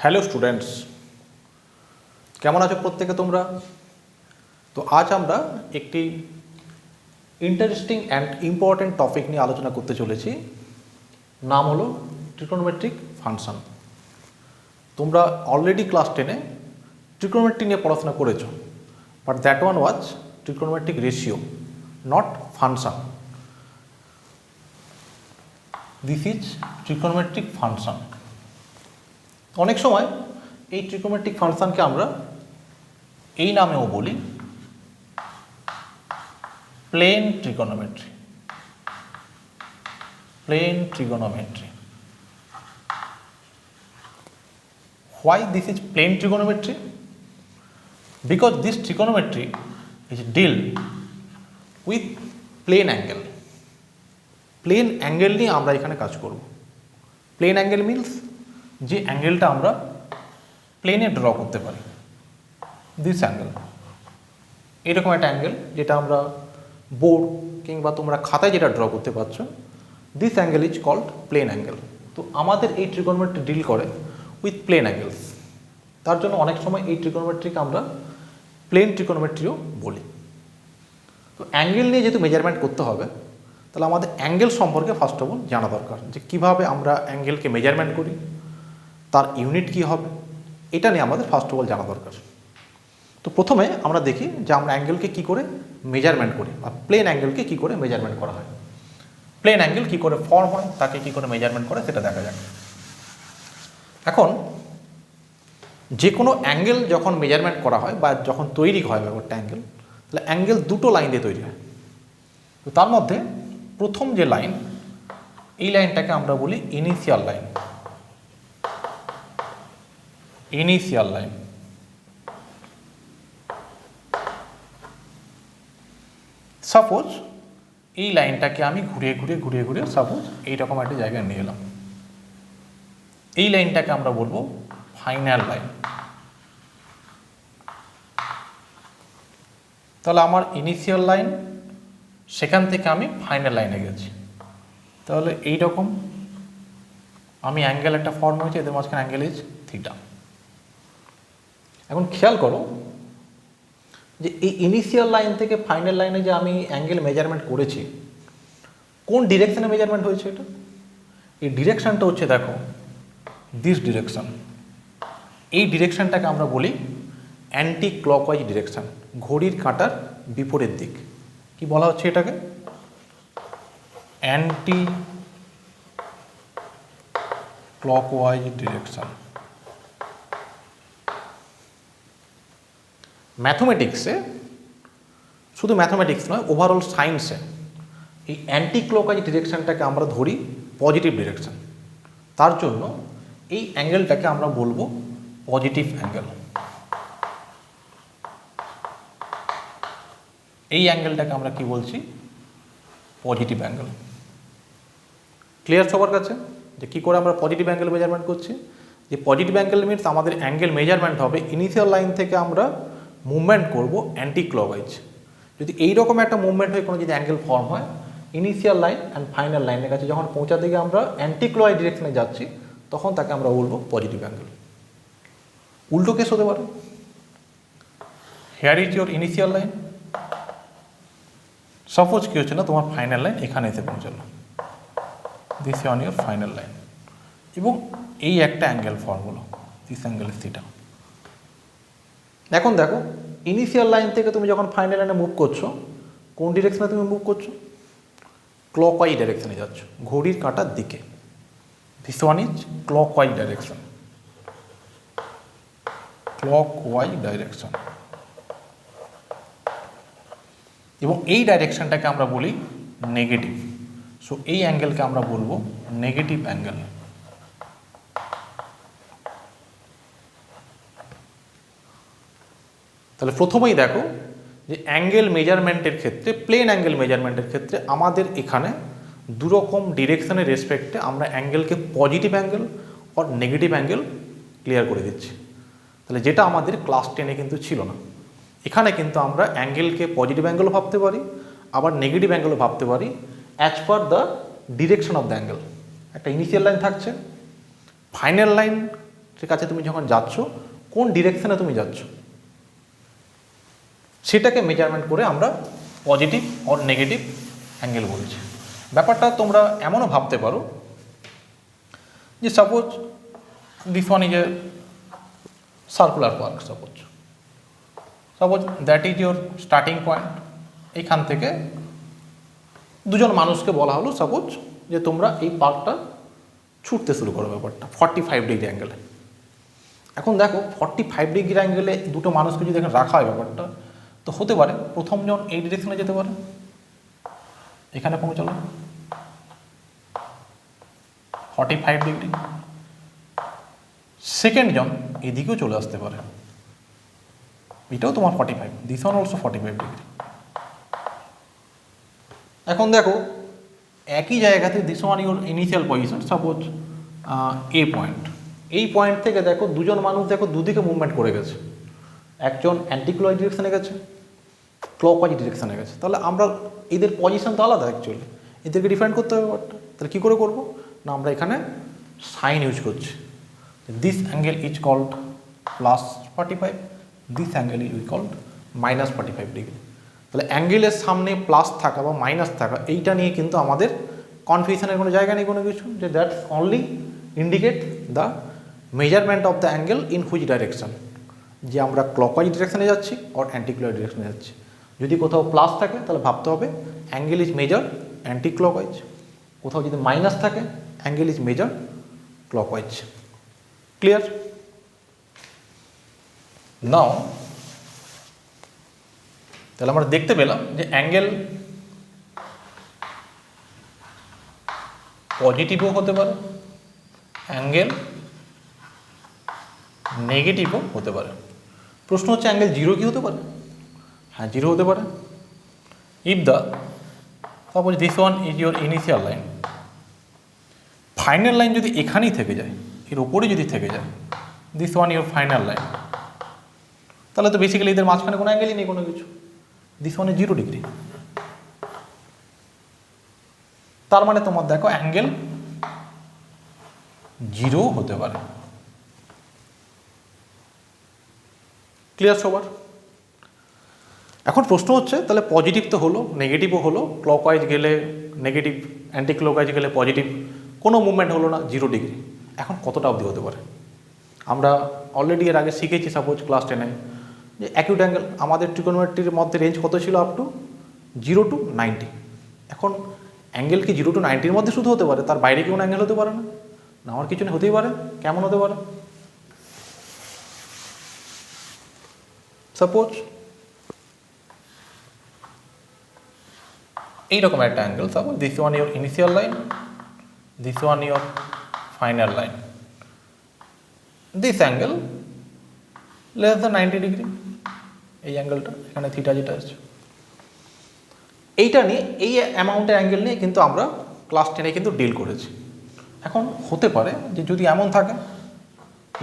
Hello students, কেমন আছো প্রত্যেকে তোমরা? তো আজ আমরা একটি ইন্টারেস্টিং অ্যান্ড ইম্পর্ট্যান্ট টপিক নিয়ে আলোচনা করতে চলেছি। নাম হলো ট্রিগোনোমেট্রিক ফাংশন। তোমরা অলরেডি ক্লাস 10-এ ট্রিগোনোমেট্রি নিয়ে পড়াশোনা করেছো, but that one was trigonometric ratio, not function. This is trigonometric function. অনেক সময় এই ট্রিগোনোমেট্রিক ফাংশনকে আমরা এই নামেও বলি, plane trigonometry. Plane trigonometry. Why this is plane trigonometry? Because this trigonometry is deal with plane angle. Plane angle নিয়ে আমরা এখানে কাজ করব। প্লেন অ্যাঙ্গেল মিনস যে অ্যাঙ্গেলটা আমরা প্লেনে ড্র করতে পারি। দিস অ্যাঙ্গেল, এরকম একটা অ্যাঙ্গেল যেটা আমরা বোর্ড কিংবা তোমরা খাতায় যেটা ড্র করতে পারছো, this angle is called plane angle. তো আমাদের এই ট্রিগোনোমেট্রি ডিল করে উইথ প্লেন অ্যাঙ্গেলস। তার জন্য অনেক সময় এই ট্রিগোনোমেট্রিকে আমরা প্লেন ট্রিগোনোমেট্রিও বলি। তো অ্যাঙ্গেল নিয়ে যেহেতু মেজারমেন্ট করতে হবে, তাহলে আমাদের অ্যাঙ্গেল সম্পর্কে ফার্স্ট অফ অল জানা দরকার, যে কীভাবে আমরা অ্যাঙ্গেলকে মেজারমেন্ট করি, তার ইউনিট কী হবে, এটা নিয়ে আমাদের ফার্স্ট অফ অল জানা দরকার। তো প্রথমে আমরা দেখি যে আমরা অ্যাঙ্গেলকে কী করে মেজারমেন্ট করি, বা প্লেন অ্যাঙ্গেলকে কী করে মেজারমেন্ট করা হয়। প্লেন অ্যাঙ্গেল কী করে ফর্ম হয়, তাকে কী করে মেজারমেন্ট করে, সেটা দেখা যাক। এখন যে কোনো অ্যাঙ্গেল যখন মেজারমেন্ট করা হয় বা যখন তৈরি হয় ব্যাপারটা অ্যাঙ্গেল, তাহলে অ্যাঙ্গেল দুটো লাইন দিয়ে তৈরি হয়। তো তার মধ্যে প্রথম যে লাইন, এই লাইনটাকে আমরা বলি initial line. Initial line. Suppose এই লাইনটাকে আমি ঘুরিয়ে ঘুরিয়ে সাপোজ এইরকম একটা জায়গায় নিয়ে এলাম। এই লাইনটাকে আমরা বলবো ফাইনাল লাইন। তাহলে আমার ইনিশিয়াল লাইন, সেখান থেকে আমি ফাইনাল লাইনে গেছি। তাহলে এইরকম আমি অ্যাঙ্গেল একটা ফর্ম হয়েছে, এদের মাঝখানে অ্যাঙ্গেল ইজ থিটা। এখন খেয়াল করো যে এই ইনিশিয়াল লাইন থেকে ফাইনাল লাইনে যে আমি অ্যাঙ্গেল মেজারমেন্ট করেছি, কোন ডিরেকশনে মেজারমেন্ট হয়েছে এটা? এই ডিরেকশনটা হচ্ছে, দেখো, দিস ডিরেকশন। এই ডিরেকশনটাকে আমরা বলি অ্যান্টি ক্লকওয়াইজ ডিরেকশন, ঘড়ির কাঁটার বিপরীত দিক। কি বলা হচ্ছে এটাকে? Anti clockwise direction. ম্যাথমেটিক্সে, শুধু ম্যাথমেটিক্স নয়, ওভারঅল সায়েন্সে এই অ্যান্টি ক্লকওয়াইজ ডিরেকশনটাকে আমরা ধরি পজিটিভ ডিরেকশন। তার জন্য এই অ্যাঙ্গেলটাকে আমরা বলবো পজিটিভ অ্যাঙ্গেল। এই অ্যাঙ্গেলটাকে আমরা কি বলছি? Positive angle. ক্লিয়ার সবার কাছে যে কী করে আমরা পজিটিভ অ্যাঙ্গেল মেজারমেন্ট করছি? যে পজিটিভ অ্যাঙ্গেল মিনস আমাদের অ্যাঙ্গেল মেজারমেন্ট হবে ইনিশিয়াল লাইন থেকে আমরা মুভমেন্ট করব অ্যান্টি ক্লকওয়াইজ। যদি এইরকম একটা মুভমেন্ট হয়ে কোনো যদি অ্যাঙ্গেল ফর্ম হয়, ইনিশিয়াল লাইন অ্যান্ড ফাইনাল লাইনের কাছে যখন পৌঁছাতে গিয়ে আমরা অ্যান্টি ক্লকওয়াইজ ডিরেকশনে যাচ্ছি, তখন তাকে আমরা বলবো পজিটিভ অ্যাঙ্গেল। উল্টো কেস হতে পারে, here is your initial line, suppose কী হচ্ছে না, তোমার ফাইনাল লাইন এখানে এসে পৌঁছালো, this on your final line, এবং এই একটা অ্যাঙ্গেল ফর্ম হলো, দিস অ্যাঙ্গেল ইজ থিটা। এখন দেখো, ইনিশিয়াল লাইন থেকে তুমি যখন ফাইনাল লাইনে মুভ করছো, কোন ডিরেকশনে তুমি মুভ করছো? ক্লকওয়াইজ ডাইরেকশনে যাচ্ছ, ঘড়ির কাঁটার দিকে। This one is clockwise direction. Clockwise direction. এবং এই ডাইরেকশনটাকে আমরা বলি নেগেটিভ। সো এই অ্যাঙ্গেলকে আমরা বলবো নেগেটিভ অ্যাঙ্গেল। তাহলে প্রথমেই দেখো যে অ্যাঙ্গেল মেজারমেন্টের ক্ষেত্রে, প্লেন অ্যাঙ্গেল মেজারমেন্টের ক্ষেত্রে আমাদের এখানে দুরকম ডিরেকশনের রেসপেক্টে আমরা অ্যাঙ্গেলকে পজিটিভ অ্যাঙ্গেল আর নেগেটিভ অ্যাঙ্গেল ক্লিয়ার করে দিচ্ছি। তাহলে যেটা আমাদের ক্লাস 10-এ কিন্তু ছিল না। এখানে কিন্তু আমরা অ্যাঙ্গেলকে পজিটিভ অ্যাঙ্গেলও ভাবতে পারি, আবার নেগেটিভ অ্যাঙ্গেলও ভাবতে পারি, as per the direction of the angle. একটা ইনিশিয়াল লাইন থাকছে, ফাইনাল লাইন কাছে তুমি যখন যাচ্ছ কোন ডিরেকশনে তুমি যাচ্ছ সেটাকে মেজারমেন্ট করে আমরা পজিটিভ অর নেগেটিভ অ্যাঙ্গেল বলছি। ব্যাপারটা তোমরা এমনও ভাবতে পারো যে suppose this one is A circular park, suppose that is your starting point. এইখান থেকে দুজন মানুষকে বলা হলো সাপোজ যে তোমরা এই পার্কটা ছুটতে শুরু করো, ব্যাপারটা 45 ডিগ্রি অ্যাঙ্গেলে। এখন দেখো 45 ডিগ্রি অ্যাঙ্গেলে দুটো মানুষকে যদি এখানে রাখা হয় ব্যাপারটা, তো হতে পারে প্রথম জন এই ডিরেকশনে যেতে পারে, এখানে পৌঁছালো 45 ডিগ্রি, সেকেন্ড জন এদিকেও চলে আসতে পারে, এটাও তোমার 45, দিস ওয়ান অলসো 45 ডিগ্রি। এখন দেখো একই জায়গাতে this one your initial position, suppose A point, এই পয়েন্ট থেকে দেখো দুজন মানুষ দেখো দুদিকে মুভমেন্ট করে গেছে, একজন অ্যান্টি ক্লকওয়াইজ ডিরেকশনে গেছে, ক্লকওয়াইজ ডিরেকশনে গেছে। তাহলে আমরা এদের পজিশন তো আলাদা, অ্যাকচুয়ালি এদেরকে ডিফাইন করতে হবে ব্যাপারটা। তাহলে কী করে করবো না, আমরা এখানে সাইন ইউজ করছি, this angle is called +45, this angle is called -45 degree. তাহলে অ্যাঙ্গেলের সামনে প্লাস থাকা বা মাইনাস থাকা এইটা নিয়ে কিন্তু আমাদের কনফিউশনের কোনো জায়গা নেই কোনো কিছু, যে that's only indicate the measurement of the angle in which direction, যে আমরা ক্লকওয়াইজ ডিরেকশনে যাচ্ছি অর অ্যান্টি ক্লকওয়াইজ ডিরেকশনে যাচ্ছি। যদি কোথাও প্লাস থাকে তাহলে ভাবতে হবে angle is measure anti clockwise, কোথাও যদি মাইনাস থাকে angle is measure clockwise. Clear? Now তাহলে আমরা দেখতে পেলাম যে অ্যাঙ্গেল পজিটিভও হতে পারে, অ্যাঙ্গেল নেগেটিভও হতে পারে। প্রশ্ন হচ্ছে অ্যাঙ্গেল জিরো কি হতে পারে? হ্যাঁ, জিরো হতে পারে। If the suppose this one is your initial line, final line যদি এখানেই থেকে যায়, এর ওপরে যদি থেকে যায়, this one your final line, তাহলে তো বেসিক্যালি এদের মাঝখানে কোনো অ্যাঙ্গেলই নেই কোনো কিছু, দিস ওয়ান ইজ 0 ডিগ্রি। তার মানে তোমার দেখো অ্যাঙ্গেল জিরো হতে পারে। ক্লিয়ার সবার? এখন প্রশ্ন হচ্ছে তাহলে পজিটিভ তো হলো, নেগেটিভও হলো, ক্লকওয়াইজ গেলে নেগেটিভ, অ্যান্টি ক্লকওয়াইজ গেলে পজিটিভ, কোনো মুভমেন্ট হলো না, 0 ডিগ্রি। এখন কতটা অবধি হতে পারে? আমরা অলরেডি এর আগে শিখেছি সাপোজ ক্লাস 10-এ যে অ্যাকিউট অ্যাঙ্গেল আমাদের ট্রিগোনোমেট্রির মধ্যে রেঞ্জ কত ছিল? Up to 0 to 90। এখন অ্যাঙ্গেল কি 0 to 90-র মধ্যে শুধু হতে পারে, তার বাইরে কি কোনো অ্যাঙ্গেল হতে পারে না? না, আমার কিছু হতেই পারে। কেমন হতে পারে? সাপোজ এইরকম একটা angle, suppose this one your initial line, this one your final line, this angle less than 90 degree, এই অ্যাঙ্গেলটা এখানে থিটা যেটা আছে, এইটা নিয়ে এই অ্যামাউন্টের অ্যাঙ্গেল নিয়ে কিন্তু আমরা ক্লাস 10-এ কিন্তু ডিল করেছি। এখন হতে পারে যে যদি এমন থাকে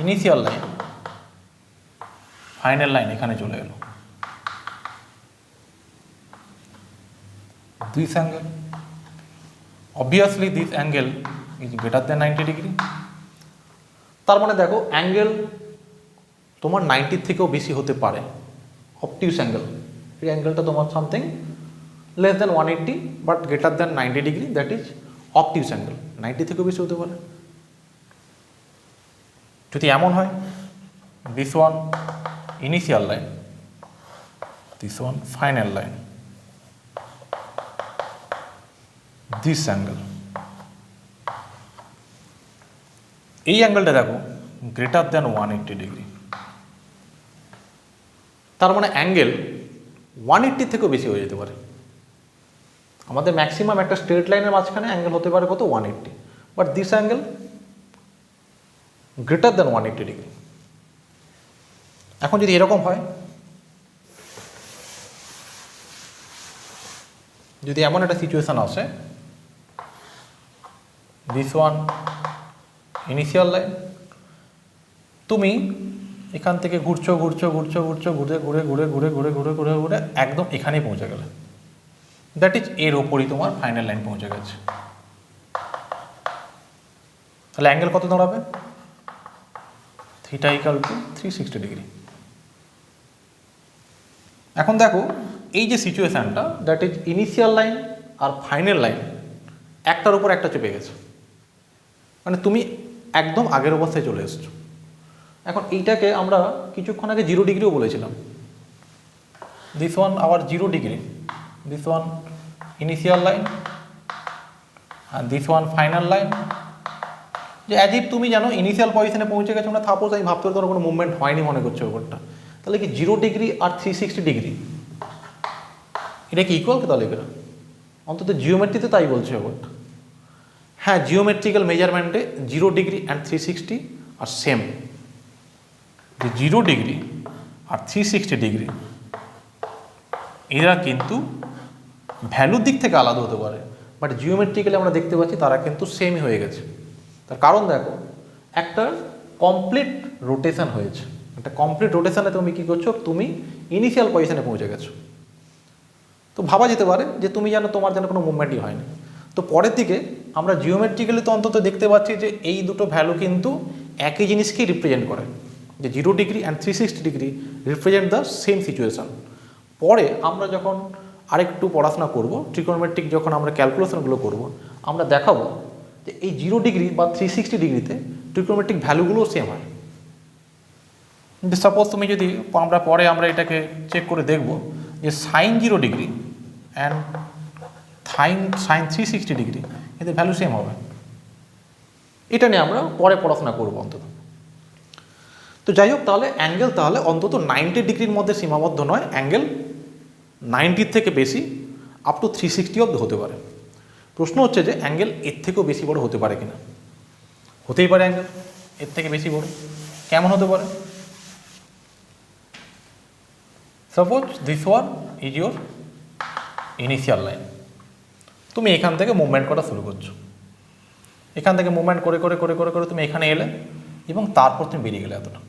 ইনিশিয়াল লাইন ফাইনাল লাইন এখানে চলে গেল, this angle obviously this angle is greater than 90 degree. তার মানে দেখো অ্যাঙ্গেল তোমার 90 থেকেও বেশি হতে পারে, অবটিউস অ্যাঙ্গেল, এই অ্যাঙ্গেলটা তোমার something less than 180 but greater than 90 degree, that is obtuse angle, 90 থেকেও বেশি হতে পারে। যদি এমন হয় this one initial line, this one final line, this angle, এই অ্যাঙ্গেলটা দেখো গ্রেটার দ্যান 180 ডিগ্রি, তার মানে অ্যাঙ্গেল 180 থেকেও বেশি হয়ে যেতে পারে। আমাদের ম্যাক্সিমাম একটা স্ট্রেট লাইনের মাঝখানে অ্যাঙ্গেল হতে পারে কত? 180, but this angle greater than 180 degree. এখন যদি এরকম হয়, যদি এমন একটা সিচুয়েশন আসে দিস ওয়ান ইনিশিয়াল লাইন, তুমি এখান থেকে ঘুরছো ঘুরছো ঘুরছো ঘুরছো ঘুরে ঘুরে ঘুরে ঘুরে ঘুরে ঘুরে ঘুরে ঘুরে একদম এখানেই পৌঁছে গেলে, দ্যাট ইজ এর ওপরই তোমার ফাইনাল লাইন পৌঁছে গেছে। তাহলে অ্যাঙ্গেল কত দাঁড়াবে? Theta equal to 360 degree. এখন দেখো এই যে সিচুয়েশানটা, দ্যাট ইজ ইনিশিয়াল লাইন আর ফাইনাল লাইন একটার উপর একটা চেপে গেছে, মানে তুমি একদম আগের অবস্থায় চলে এসছো। এখন এইটাকে আমরা কিছুক্ষণ আগে 0 ডিগ্রিও বলেছিলাম। This one our 0 degree, this one initial line আর দিস ওয়ান ফাইনাল লাইন। যে অ্যাজ ইফ তুমি জানো ইনিশিয়াল পজিশনে পৌঁছে গেছো, আমরা সাপোজ আমি ভাবতে ধরো কোনো মুভমেন্ট হয়নি মনে করছো ব্যাপারটা, তাহলে কি 0 ডিগ্রি আর 360 ডিগ্রি এটা কি ইকুয়াল? তাহলে এগুলো অন্তত জিওমেট্রিতে তাই বলছে ব্যাপারটা। হ্যাঁ, জিওমেট্রিক্যাল মেজারমেন্টে 0 ডিগ্রি অ্যান্ড 360 আর সেম। যে 0 ডিগ্রি আর 360 ডিগ্রি এরা কিন্তু ভ্যালুর দিক থেকে আলাদা হতে পারে, বাট জিওমেট্রিক্যালি আমরা দেখতে পাচ্ছি তারা কিন্তু সেমই হয়ে গেছে। তার কারণ দেখো, একটা কমপ্লিট রোটেশন হয়েছে, একটা কমপ্লিট রোটেশনে তুমি কী করছো, তুমি ইনিশিয়াল পজিশনে পৌঁছে গেছো। তো ভাবা যেতে পারে যে তুমি জানো তোমার যেন কোনো মুভমেন্টই হয়নি। তো পরের দিকে আমরা জিওমেট্রিক্যালি তো অন্তত দেখতে পাচ্ছি যে এই দুটো ভ্যালু কিন্তু একই জিনিসকেই রিপ্রেজেন্ট করে, যে 0 degree and 360 degree represent the same situation. পরে আমরা যখন আরেকটু পড়াশোনা করব, ট্রিগোনোমেট্রিক যখন আমরা ক্যালকুলেশনগুলো করব, আমরা দেখাবো যে এই 0 ডিগ্রি বা 360 ডিগ্রিতে ট্রিগোনোমেট্রিক ভ্যালুগুলোও সেম হয়। সাপোজ তুমি যদি আমরা এটাকে চেক করে দেখব যে sine 0 degree and sine 360 degree এদের ভ্যালু সেম হবে। এটা নিয়ে আমরা পরে পড়াশোনা করব অন্তত। তো যাই হোক, তাহলে অ্যাঙ্গেল তাহলে অন্তত 90 ডিগ্রির মধ্যে সীমাবদ্ধ নয়, অ্যাঙ্গেল 90 থেকে বেশি আপ টু 360 অব্দি হতে পারে। প্রশ্ন হচ্ছে যে অ্যাঙ্গেল এর থেকেও বেশি বড় হতে পারে কিনা। হতেই পারে অ্যাঙ্গেল এর থেকে বেশি বড়। কেমন হতে পারে? Suppose this one is your initial line, তুমি এখান থেকে মুভমেন্ট করা শুরু করছো, এখান থেকে মুভমেন্ট করে করে করে করে করে তুমি এখানে এলে এবং তারপর তুমি বেরিয়ে গেলে এতটা।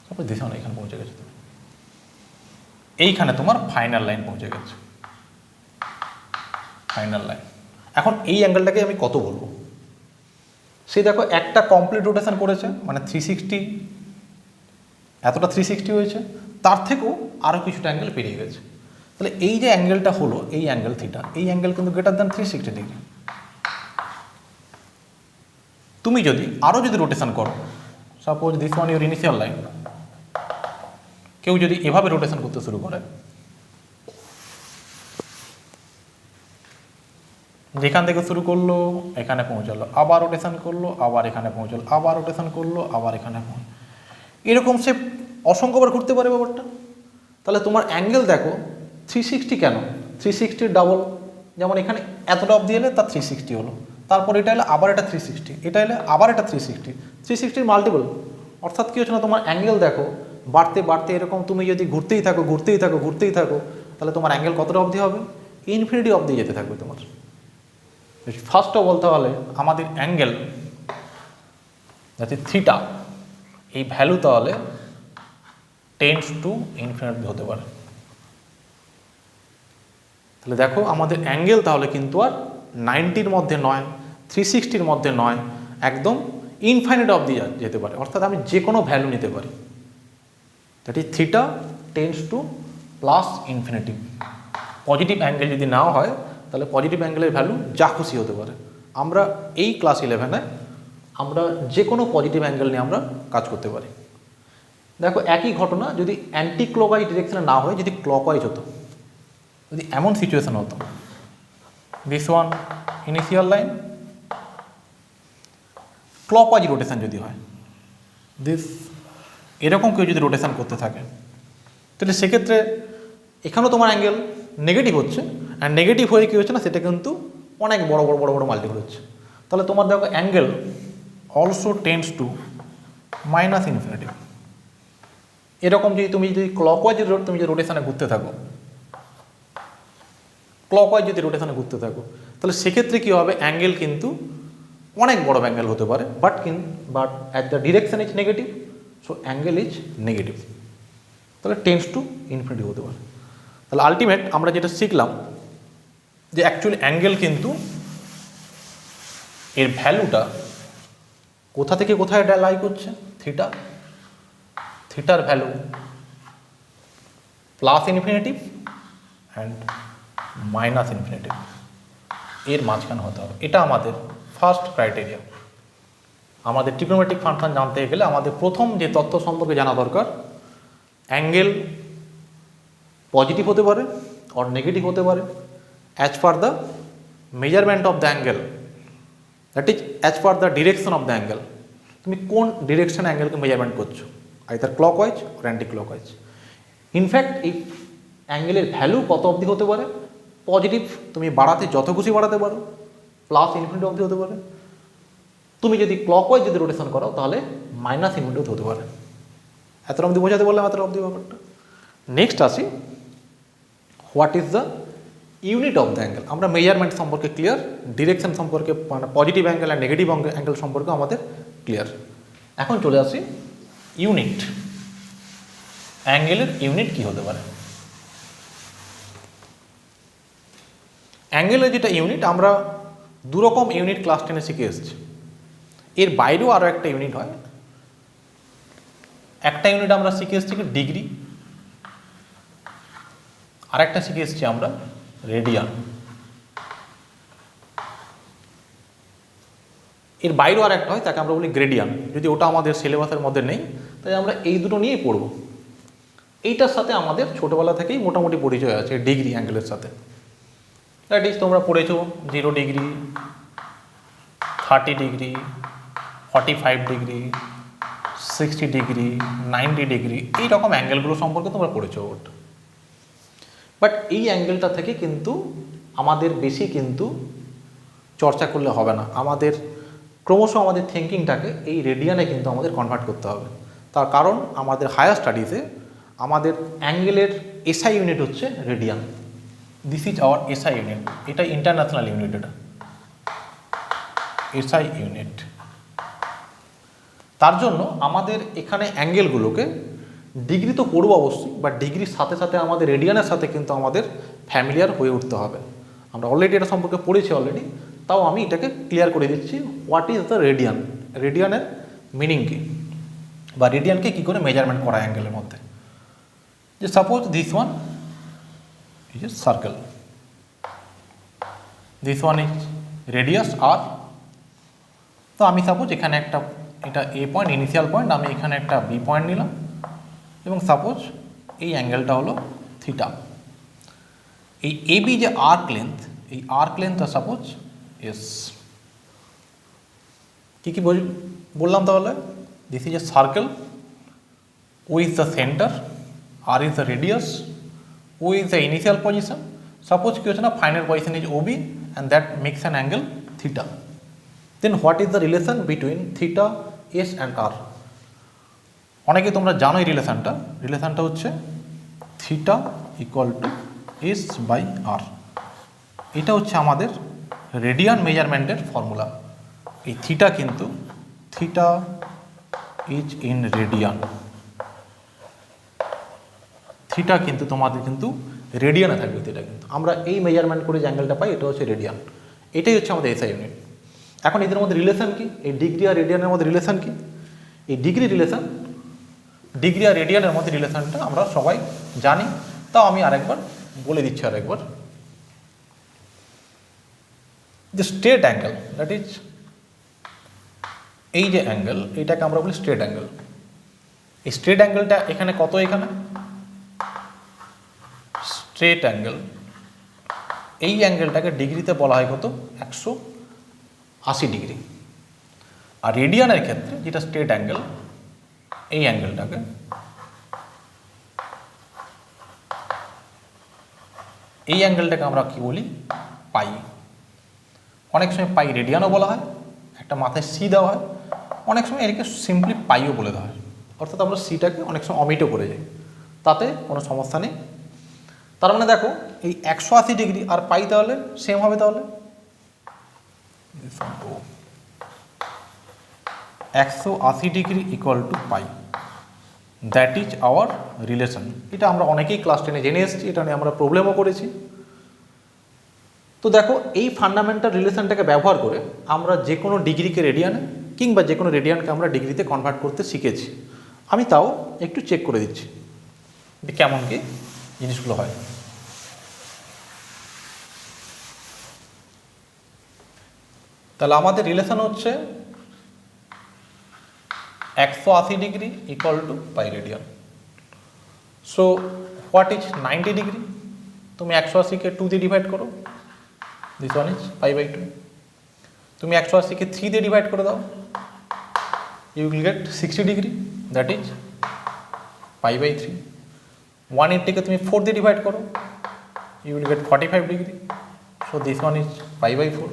সাপোজ দিস ওয়ান এখানে পৌঁছে গেছো, তুমি এইখানে তোমার ফাইনাল লাইন পৌঁছে গেছে, ফাইনাল লাইন। এখন এই অ্যাঙ্গেলটাকে আমি কত বলবো? সেই দেখো একটা কমপ্লিট রোটেশন করেছে, মানে 360, এতটা 360 হয়েছে, তার থেকেও আরও কিছুটা অ্যাঙ্গেল পেরিয়ে গেছে। তাহলে এই যে অ্যাঙ্গেলটা হলো, এই অ্যাঙ্গেল থিটা, এই অ্যাঙ্গেল কিন্তু গ্রেটার দ্যান 360 ডিগ্রি। তুমি যদি আরও যদি রোটেশন করো, suppose this one your initial line, কেউ যদি এভাবে রোটেশন করতে শুরু করে, যেখান থেকে শুরু করলো এখানে পৌঁছালো, আবার রোটেশন করলো, আবার এখানে পৌঁছালো, আবার রোটেশন করলো, আবার এখানে পৌঁছালো, এরকম সে অসংখ্যবার ঘুরতে পারে ব্যাপারটা। তাহলে তোমার অ্যাঙ্গেল দেখো 360 কেন? 360 ডাবল, যেমন এখানে এতটা অবধি এলে তার 360 হলো, তারপর এটা এলে আবার এটা 360, এটা এলে আবার এটা 360 মাল্টিপল। অর্থাৎ কী হচ্ছে না, তোমার অ্যাঙ্গেল দেখো বাড়তে বাড়তে এরকম তুমি যদি ঘুরতেই থাকো ঘুরতেই থাকো ঘুরতেই থাকো, তাহলে তোমার অ্যাঙ্গেল কতটা অবধি হবে? ইনফিনিটি অবধি যেতে থাকবে তোমার। ফার্স্ট অফ অল তাহলে আমাদের অ্যাঙ্গেল যাতে থিটা, এই ভ্যালু তাহলে টেন্ডস টু ইনফিনিটি হতে পারে। তাহলে দেখো আমাদের অ্যাঙ্গেল তাহলে কিন্তু আর 90-র মধ্যে নয়, 360-র মধ্যে নয়, একদম ইনফাইনাইট অবধি যেতে পারে। অর্থাৎ আমি যে কোনো ভ্যালু নিতে পারি, that is theta tends to plus infinity. Positive angle যদি নাও হয় তাহলে পজিটিভ অ্যাঙ্গেলের ভ্যালু যা খুশি হতে পারে। আমরা এই ক্লাস 11-এ আমরা যে কোনো পজিটিভ অ্যাঙ্গেল নিয়ে আমরা কাজ করতে পারি। দেখো একই ঘটনা যদি অ্যান্টি ক্লকওয়াইজ ডিরেকশনে না হয়, যদি ক্লকওয়াইজ হতো, যদি এমন সিচুয়েশন হতো, this one initial line, clockwise rotation যদি হয়, দিস এরকম কেউ যদি রোটেশন করতে থাকে, তাহলে সেক্ষেত্রে এখানেও তোমার অ্যাঙ্গেল নেগেটিভ হচ্ছে, আর নেগেটিভ হয়ে কী হচ্ছে না, সেটা কিন্তু অনেক বড় বড় বড় বড় মাল্টিপল হচ্ছে। তাহলে তোমার দেখো angle also tends to minus infinity. এরকম তুমি যদি ক্লকওয়াইজ তুমি যদি রোটেশনে ঘুরতে থাকো, ক্লকওয়াইজ যদি রোটেশনে ঘুরতে থাকো, তাহলে সেক্ষেত্রে কী হবে, অ্যাঙ্গেল কিন্তু অনেক বড় অ্যাঙ্গেল হতে পারে, but at the direction is negative, so angle is negative, তাহলে টেন্ডস টু ইনফিনিটি হতে পারে। তাহলে আলটিমেট আমরা যেটা শিখলাম যে অ্যাকচুয়ালি অ্যাঙ্গেল কিন্তু এর ভ্যালুটা কোথা থেকে কোথায় লাই করছে, থিটা থিটার value plus infinitive and minus infinitive এর মাঝখানে হতে হবে। এটা আমাদের ফার্স্ট ক্রাইটেরিয়া। আমাদের ট্রিগোনোমেট্রিক ফাংশন জানতে গেলে আমাদের প্রথম যে তথ্য সম্পর্কে জানা দরকার, অ্যাঙ্গেল পজিটিভ হতে পারে অর নেগেটিভ হতে পারে as per the measurement of the angle, that is as per the direction of the angle. তুমি কোন ডিরেকশনে অ্যাঙ্গেলকে মেজারমেন্ট করছো, either clockwise or anti clockwise. In fact এই অ্যাঙ্গেলের ভ্যালু কত অবধি হতে পারে, পজিটিভ তুমি বাড়াতে যত খুশি বাড়াতে পারো, প্লাস ইনফিনিটি অবধি হতে পারে। তুমি যদি ক্লকওয়াইজ যদি রোটেশন করো তাহলে মাইনাস ইনফিনিটি হতে পারে। এত অবধি বোঝাতে বললাম, এত অবধি ব্যাপারটা। নেক্সট আসি, what is the unit of the angle. আমরা মেজারমেন্ট সম্পর্কে ক্লিয়ার, ডিরেকশন সম্পর্কে মানে পজিটিভ অ্যাঙ্গেল আর নেগেটিভ অ্যাঙ্গেল সম্পর্কে আমাদের ক্লিয়ার। এখন চলে আসি ইউনিট। অ্যাঙ্গেলের ইউনিট কী হতে পারে? অ্যাঙ্গেলের যেটা ইউনিট, আমরা দুরকম ইউনিট ক্লাস 10-এ শিখে এসেছি। এর বাইরেও আরও একটা ইউনিট হয়। একটা ইউনিট আমরা শিখে এসেছি কি ডিগ্রি, আর একটা শিখে এসেছি আমরা রেডিয়ান। এর বাইরেও আর একটা হয়, তাকে আমরা বলি গ্রেডিয়ান। যদি ওটা আমাদের সিলেবাসের মধ্যে নেই, তাই আমরা এই দুটো নিয়েই পড়ব। এইটার সাথে আমাদের ছোটোবেলা থেকেই মোটামুটি পরিচয় আছে ডিগ্রি অ্যাঙ্গেলের সাথে। দ্যাট ইজ তোমরা পড়েছো 0 degree, 30 degree, 45 degree, 60 degree, 90 degree, এইরকম অ্যাঙ্গেলগুলো সম্পর্কে তোমরা পড়েছো। বাট এই অ্যাঙ্গেলটা থেকে কিন্তু আমাদের বেশি কিন্তু চর্চা করলে হবে না। আমাদের ক্রমশ আমাদের থিঙ্কিংটাকে এই রেডিয়ানে কিন্তু আমাদের কনভার্ট করতে হবে। তার কারণ আমাদের হায়ার স্টাডিজে আমাদের অ্যাঙ্গেলের এসআই ইউনিট হচ্ছে radian. This is our SI unit. এটা ইন্টারন্যাশনাল ইউনিট, এটা এসআই ইউনিট। তার জন্য আমাদের এখানে অ্যাঙ্গেলগুলোকে ডিগ্রি তো পড়বো অবশ্যই, বাট ডিগ্রির সাথে সাথে আমাদের রেডিয়ানের সাথে কিন্তু আমাদের ফ্যামিলিয়ার হয়ে উঠতে হবে। আমরা অলরেডি এটা সম্পর্কে পড়েছি অলরেডি, তাও আমি এটাকে ক্লিয়ার করে দিচ্ছি। হোয়াট ইজ দ্য রেডিয়ান, রেডিয়ানের মিনিং কী, বা রেডিয়ানকে কী করে মেজারমেন্ট করা অ্যাঙ্গেলের মধ্যে। যে suppose this one is a circle, this one is radius R. তো আমি সাপোজ এখানে একটা, এটা এ পয়েন্ট, ইনিশিয়াল পয়েন্ট, আমি এখানে একটা বি পয়েন্ট নিলাম, এবং সাপোজ এই অ্যাঙ্গেলটা হলো থিটা। এই এবি যে আর্ক লেন্থ, এই আর্ক লেন্থটা সাপোজ এস। কী কী বললাম তাহলে? This is a circle, O is the centre, R is the radius, O is the initial position. Suppose কি হচ্ছে না, final position is OB and that makes an angle theta. Then what is the relation between theta, S and R? অনেকে তোমরা জানো এই রিলেশনটা হচ্ছে theta equal to S by R. এটা হচ্ছে আমাদের রেডিয়ান মেজারমেন্টের ফর্মুলা। এই থিটা কিন্তু, theta is in radian, theta কিন্তু তোমাদের কিন্তু রেডিয়ানে থাকবে। থিটা কিন্তু আমরা এই মেজারমেন্ট করে যে অ্যাঙ্গেলটা পাই, এটা হচ্ছে রেডিয়ান। এটাই হচ্ছে আমাদের এসআই ইউনিট। এখন এদের মধ্যে রিলেশন কি, এই ডিগ্রি আর রেডিয়ানের মধ্যে রিলেশন কি? এই ডিগ্রি আর রেডিয়ানের মধ্যে রিলেশনটা আমরা সবাই জানি, তাও আমি আরেকবার বলে দিচ্ছি। আরেকবার, যে স্ট্রেট অ্যাঙ্গেল, দ্যাট ইজ এই যে অ্যাঙ্গেল, এটাকে আমরা বলি স্ট্রেট অ্যাঙ্গেল। এই স্ট্রেট অ্যাঙ্গেলটা এখানে কত? এখানে স্ট্রেট অ্যাঙ্গেল, এই অ্যাঙ্গেলটাকে ডিগ্রিতে বলা হয় কত? 180 ডিগ্রি। আর রেডিয়ানের ক্ষেত্রে যেটা স্ট্রেট অ্যাঙ্গেল, এই অ্যাঙ্গেলটাকে আমরা কি বলি? পাই। অনেক সময় পাই রেডিয়ানও বলা হয়, একটা মাথায় সি দেওয়া হয়, অনেক সময় এটাকে সিম্পলি পাইও বলে দেওয়া হয়। অর্থাৎ আমরা সিটাকে অনেক সময় অমিটও করে যাই, তাতে কোনো সমস্যা নেই। তার মানে দেখো, এই 180 ডিগ্রি আর পাই তাহলে সেম হবে। তাহলে 180 degree equal to pi, that is hour relation. এটা আমরা অনেকেই ক্লাস 10-এ জেনে এসেছি, এটা নিয়ে আমরা প্রবলেমও করেছি। তো দেখো, এই ফান্ডামেন্টাল রিলেশনটাকে ব্যবহার করে আমরা যে কোনো ডিগ্রিকে রেডিয়ানে, কিংবা যে কোনো রেডিয়ানকে আমরা ডিগ্রিতে কনভার্ট করতে শিখেছি। আমি তাও একটু চেক করে দিচ্ছি যে কেমন কি জিনিসগুলো হয়। তাহলে আমাদের রিলেশন হচ্ছে 180 degree equal to pi radian. So what is 90 degree? তুমি 180কে 2 দিয়ে ডিভাইড করো, দিস ওয়ান ইজ π/2। তুমি 180কে 3 দিয়ে ডিভাইড করে দাও, you will get 60 degree, that is π/3। 180কে তুমি 4 দিয়ে ডিভাইড করো, you will get 45 degree, so this one is π/4।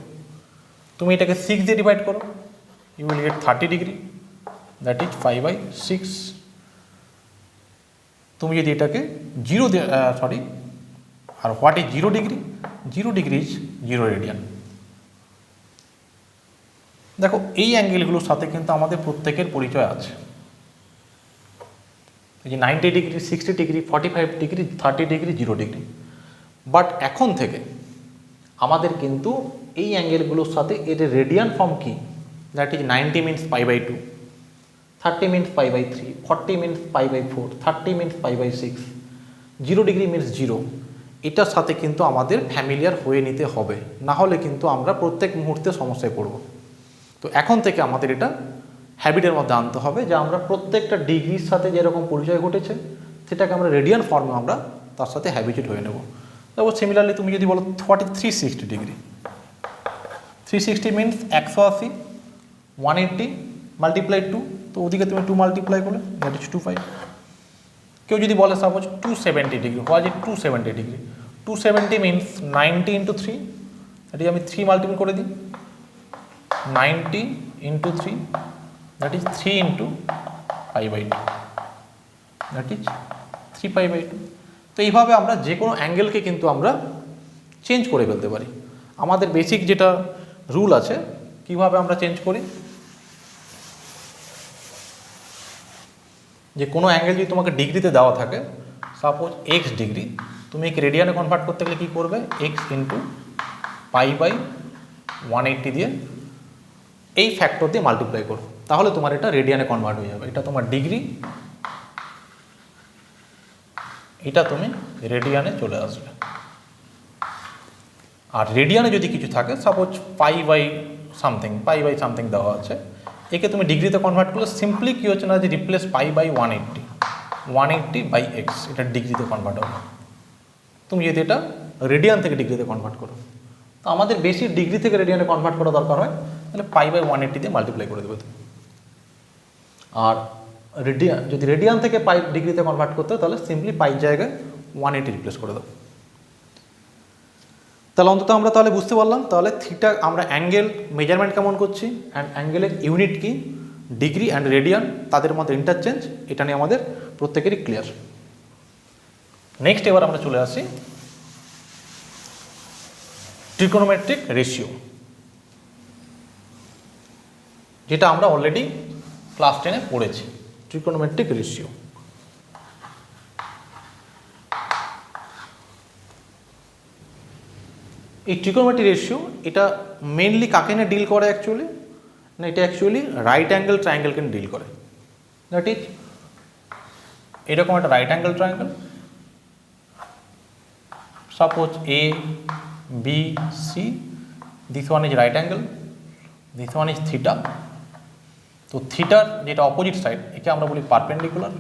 তুমি এটাকে 6 দিয়ে ডিভাইড করো, you will get 30 degree, that is π/6। তুমি যদি এটাকে 0 দিয়ে আর what is 0 degree? 0 degree is 0 radian. দেখো এই অ্যাঙ্গেলগুলোর সাথে কিন্তু আমাদের প্রত্যেকের পরিচয় আছে। এই যে 90 degree, 60 degree, 45 degree, 30 degree, 0 degree. But এখন থেকে আমাদের কিন্তু এই অ্যাঙ্গেলগুলোর সাথে এর রেডিয়ান ফর্ম কি? That is 90 means π/2, 30 means π/3, 40 means π/4, 30 means π/6, 0 degree means 0। এটার সাথে কিন্তু আমাদের ফ্যামিলিয়ার হয়ে নিতে হবে, না হলে কিন্তু আমরা প্রত্যেক মুহূর্তে সমস্যায় পড়ব। তো এখন থেকে আমাদের এটা হ্যাবিটের মধ্যে আনতে হবে যে আমরা প্রত্যেকটা ডিগ্রির সাথে যেরকম পরিচয় ঘটেছে সেটাকে আমরা রেডিয়ান ফর্মে আমরা তার সাথে হ্যাবিচুয়েট হয়ে নেব। তারপর সিমিলারলি তুমি যদি বলো 360 ডিগ্রি, 360 মিনস 180, 180 মাল্টিপ্লাই 2, তো ওদিকে তুমি 2 মাল্টিপ্লাই করলে, দ্যাট ইজ 25। কেউ যদি বলে suppose 270 degree, what is 270 degree? 270 means 90 into 3, that is আমি 3 মাল্টিপ্লাই করে দিই, 90 into 3, that is 3 into π/2, that is 3 π/2। তো এইভাবে আমরা যে কোনো অ্যাঙ্গেলকে কিন্তু আমরা চেঞ্জ করে ফেলতে পারি। আমাদের বেসিক যেটা রুল আছে, কিভাবে আমরা চেঞ্জ করি, যে কোনো অ্যাঙ্গেল যদি তোমাকে ডিগ্রিতে দেওয়া থাকে, সাপোজ এক্স ডিগ্রি, তুমি একে রেডিয়ানে কনভার্ট করতে গেলে কী করবে? এক্স ইন্টু π/180 দিয়ে এই ফ্যাক্টর দিয়ে মাল্টিপ্লাই করো, তাহলে তোমার এটা রেডিয়ানে কনভার্ট হয়ে যাবে। এটা তোমার ডিগ্রি, এটা তুমি রেডিয়ানে চলে আসবে। আর রেডিয়ানে যদি কিছু থাকে, সাপোজ π/সামথিং দেওয়া আছে, একে তুমি ডিগ্রিতে কনভার্ট করলে সিম্পলি কী হচ্ছে না, যে রিপ্লেস π/180, 180/x, এটা ডিগ্রিতে কনভার্ট হবে। তুমি যদি এটা রেডিয়ান থেকে ডিগ্রিতে কনভার্ট করো, তো আমাদের বেশি ডিগ্রি থেকে রেডিয়ানে কনভার্ট করা দরকার হয়, তাহলে π/180 দিয়ে মাল্টিপ্লাই করে দেবে তুমি। আর যদি রেডিয়ান থেকে ডিগ্রিতে কনভার্ট করতে হয়, তাহলে সিম্পলি পাই জায়গায় 180 রিপ্লেস করে দাও। তাহলে অন্তত আমরা তাহলে বুঝতে পারলাম, তাহলে থিটা আমরা অ্যাঙ্গেল মেজারমেন্ট কেমন করছি, অ্যান্ড অ্যাঙ্গেলের ইউনিট কি, ডিগ্রি অ্যান্ড রেডিয়ান, তাদের মধ্যে ইন্টারচেঞ্জ, এটা নিয়ে আমাদের প্রত্যেকেরই ক্লিয়ার। নেক্সট এবার আমরা চলে আসি ট্রিগোনোমেট্রিক রেশিও, যেটা আমরা অলরেডি ক্লাস 10-এ পড়েছি। ট্রিগোনোমেট্রিক রেশিও, এই ট্রিগোনোমেট্রিক রেশিও এটা মেনলি কাকে নিয়ে ডিল করে অ্যাকচুয়ালি না, এটা অ্যাকচুয়ালি রাইট অ্যাঙ্গেল ট্রায়াঙ্গেলকে নিয়ে ডিল করে। দ্যাট ইজ এরকম একটা right angle triangle, suppose A B C, this one is right angle, this one is theta. তো থিটার যেটা অপোজিট সাইড, একে আমরা বলি পারপেন্ডিকুলার,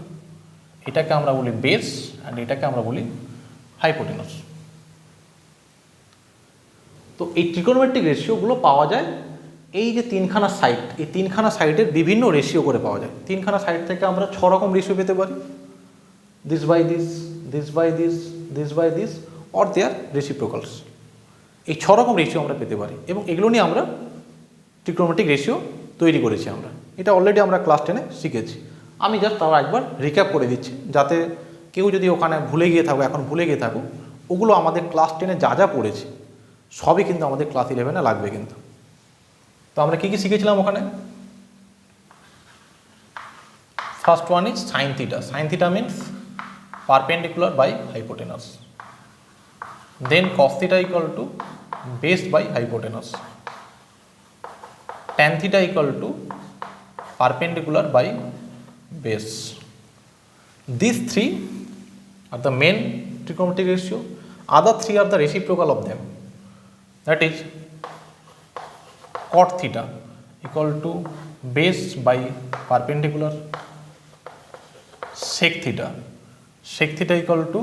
এটাকে আমরা বলি বেস, অ্যান্ড এটাকে আমরা বলি হাইপোটেনাস। তো এই ট্রিগোনোমেট্রিক রেশিওগুলো পাওয়া যায় এই যে তিনখানা সাইড, এই তিনখানা সাইডের বিভিন্ন রেশিও করে পাওয়া যায়। তিনখানা সাইড থেকে আমরা 6 রকম রেশিও পেতে পারি, this by this, this by this, this by this, or their reciprocals. এই 6 রকম রেশিও আমরা পেতে পারি, এবং এগুলো নিয়ে আমরা ট্রিগোনোমেট্রিক রেশিও তৈরি করেছি আমরা। এটা অলরেডি আমরা ক্লাস 10-এ শিখেছি। আমি জাস্ট তাও একবার রিক্যাপ করে দিচ্ছি, যাতে কেউ যদি ওখানে ভুলে গিয়ে থাকো, এখন ভুলে গিয়ে থাকো, ওগুলো আমাদের ক্লাস 10-এ যা যা পড়েছি সবই কিন্তু আমাদের ক্লাস 11-এ লাগবে কিন্তু। তো আমরা কী কী শিখেছিলাম ওখানে? First one is sine theta. Sine theta means perpendicular by hypotenuse. Then cos theta equal to base by hypotenuse. Tan theta equal to perpendicular by base. These three are the main trigonometric ratio. Other three are the reciprocal of them. That is cot theta equal to base by perpendicular, sec theta equal to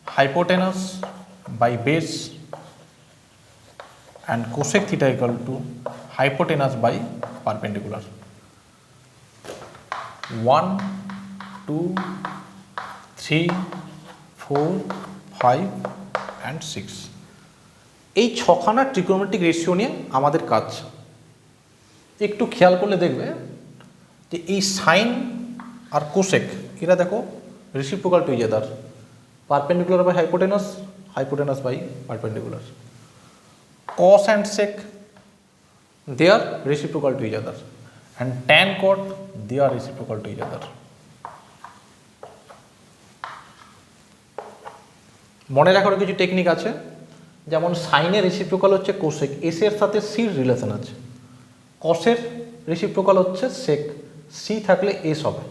hypotenuse by base, and cosec theta equal to hypotenuse by perpendicular. 1, 2, 3, 4, 5 and 6 এই ছখানা trigonometric ratio নিয়ে আমাদের কাজ। একটু খেয়াল করলে দেখবে যে এই সাইন আর কোসেক এরা দেখো reciprocal to each other, perpendicular by hypotenuse, hypotenuse by perpendicular. cos and sec they are reciprocal to each other, and tan cot they are reciprocal to each other. মনে রাখার কিছু টেকনিক আছে, যেমন সাইনের reciprocal হচ্ছে cosec, S এর সাথে সির relation আছে। কসের রেসিপ্রোকাল হচ্ছে সেক, সি থাকলে এস হবে।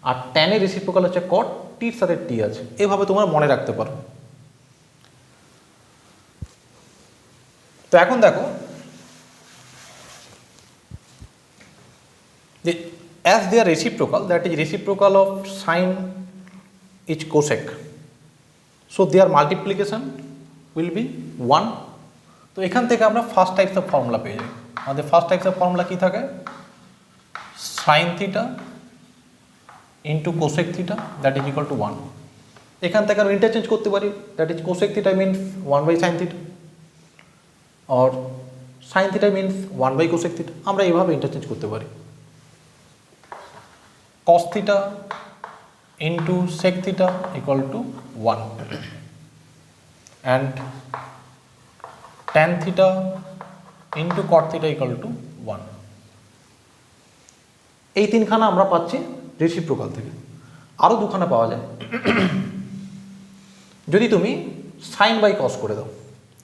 আর ট্যানের রেসিপ্রোকাল হচ্ছে কট, টির সাথে টি আছে। এভাবে তোমরা মনে রাখতে পারো। তো এখন দেখো যে as they are reciprocal, that is reciprocal of sine is cosec, so their multiplication will be 1. তো এখান থেকে আমরা ফার্স্ট টাইপস অফ ফর্মুলা পেয়ে যাই। আমাদের ফার্স্ট টাইপস অফ ফর্মুলা কি থাকে? Sine theta into cosec theta that is equal to 1। এখান থেকে আমরা ইন্টারচেঞ্জ করতে পারি, that is cosec theta means 1 by sine theta, और sine theta means 1 by cosec theta. আমরা এইভাবে ইন্টারচেঞ্জ করতে পারি। Cos theta into sec theta equal to 1 and tan theta into cot theta equal to 1। এই তিনখানা আমরা পাচ্ছি রেসিপ্রোকাল থেকে। আরও দুখানা পাওয়া যায় যদি তুমি সাইন বাই কস করে দাও।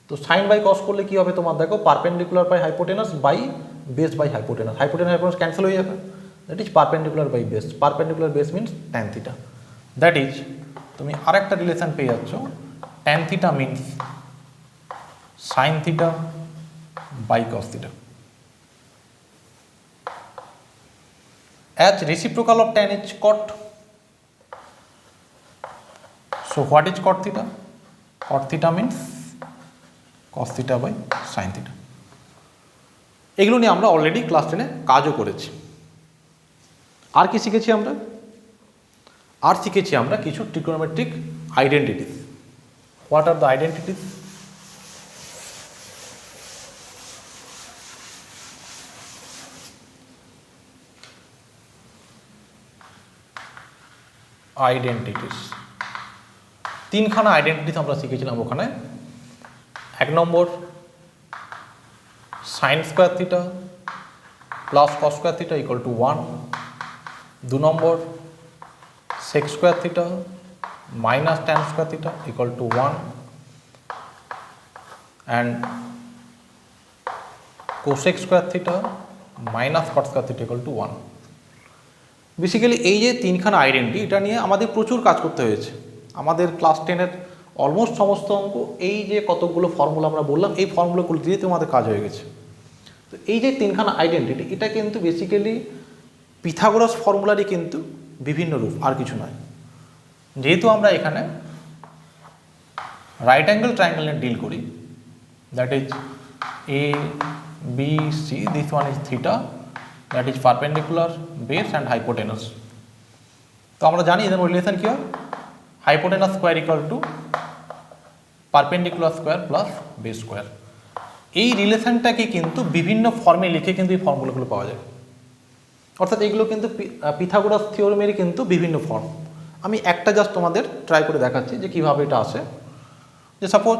তো সাইন বাই কস করলে কি হবে তোমার? দেখো perpendicular by hypotenuse by base by hypotenuse, hypotenuse cancel হয়ে যাবে, that is perpendicular by base. Perpendicular base means tan theta, that is তুমি আরেকটা রিলেশন পেয়ে যাচ্ছ, tan theta means sine theta by cos theta. as reciprocal of tan is cot, so what is cot theta? Cot theta means cos theta by sin theta. এগুলো নিয়ে আমরা already class 10-এ কাজও করেছি। আর কি শিখেছি আমরা? আর শিখেছি আমরা কিছু trigonometric identities. What are the identities? Identities তিনখানা আইডেন্টিটিস আমরা শিখেছিলাম ওখানে। 1 number sine square theta plus cos square theta equal to 1। 2 number sec square theta minus tan square theta equal to 1 and cosec square theta minus cot square theta equal to 1। Basically এই যে তিনখানা identity, এটা নিয়ে আমাদের প্রচুর কাজ করতে হয়েছে। আমাদের ক্লাস 10-এর অলমোস্ট সমস্ত অঙ্ক এই যে কতগুলো ফর্মুলা আমরা বললাম, এই ফর্মুলাগুলো দিয়ে তোমাদের কাজ হয়ে গেছে। তো এই যে তিনখানা আইডেন্টিটি, এটা কিন্তু বেসিক্যালি পিথাগোরাস ফর্মুলারই কিন্তু বিভিন্ন রূপ, আর কিছু নয়। যেহেতু আমরা এখানে রাইট অ্যাঙ্গেল ট্রায়াঙ্গেল নিয়ে ডিল করি, that is A B C, this one is theta, that is perpendicular, base and hypotenuse. তো আমরা জানি এদের রিলেশন কি হয়? Hypotenuse square equal to perpendicular square plus base square. এই রিলেশনটাকে কিন্তু বিভিন্ন ফর্মে লিখে কিন্তু এই ফর্মুলাগুলো পাওয়া যায়। অর্থাৎ এগুলো কিন্তু পিথাগোরাস থিওরেমেরই কিন্তু বিভিন্ন ফর্ম। আমি একটা জাস্ট তোমাদের ট্রাই করে দেখাচ্ছি যে কীভাবে এটা আসে। যে suppose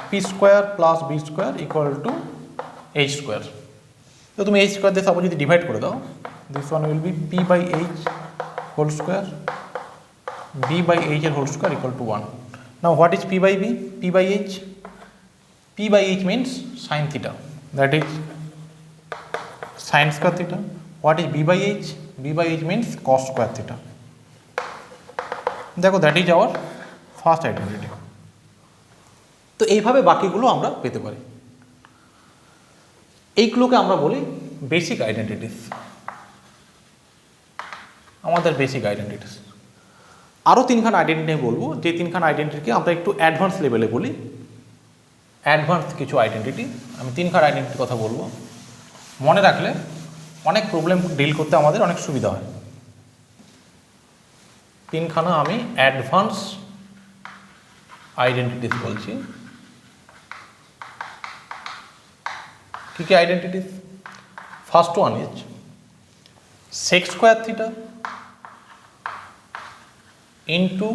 P square plus B square equal to H square. তো তুমি এইচ স্কোয়ার দিয়ে সাপোজ যদি ডিভাইড করে দাও, this one will be P by H whole square, B by H এর whole square equal to 1। Now what is P by B? P by H, P by H means sine theta, that is sine square theta. What is B by H? B by H means cos square theta. দেখো that is our first identity. তো এইভাবে বাকিগুলো আমরা পেতে পারি। এইগুলোকে আমরা বলি বেসিক আইডেন্টিটিস, আমাদের বেসিক আইডেন্টিটিস। আরও তিনখানা আইডেন্টিটি বলবো, যে তিনখানা আইডেন্টিটিকে আমরা একটু অ্যাডভান্স লেভেলে বলি, অ্যাডভান্স কিছু আইডেন্টিটি। আমি তিনখানা আইডেন্টিটির কথা বলবো, মনে রাখলে অনেক প্রবলেম ডিল করতে আমাদের অনেক সুবিধা হয়। তিনখানা আমি অ্যাডভান্স আইডেন্টিটিস বলছি। কী কী identities? First one is sec square theta into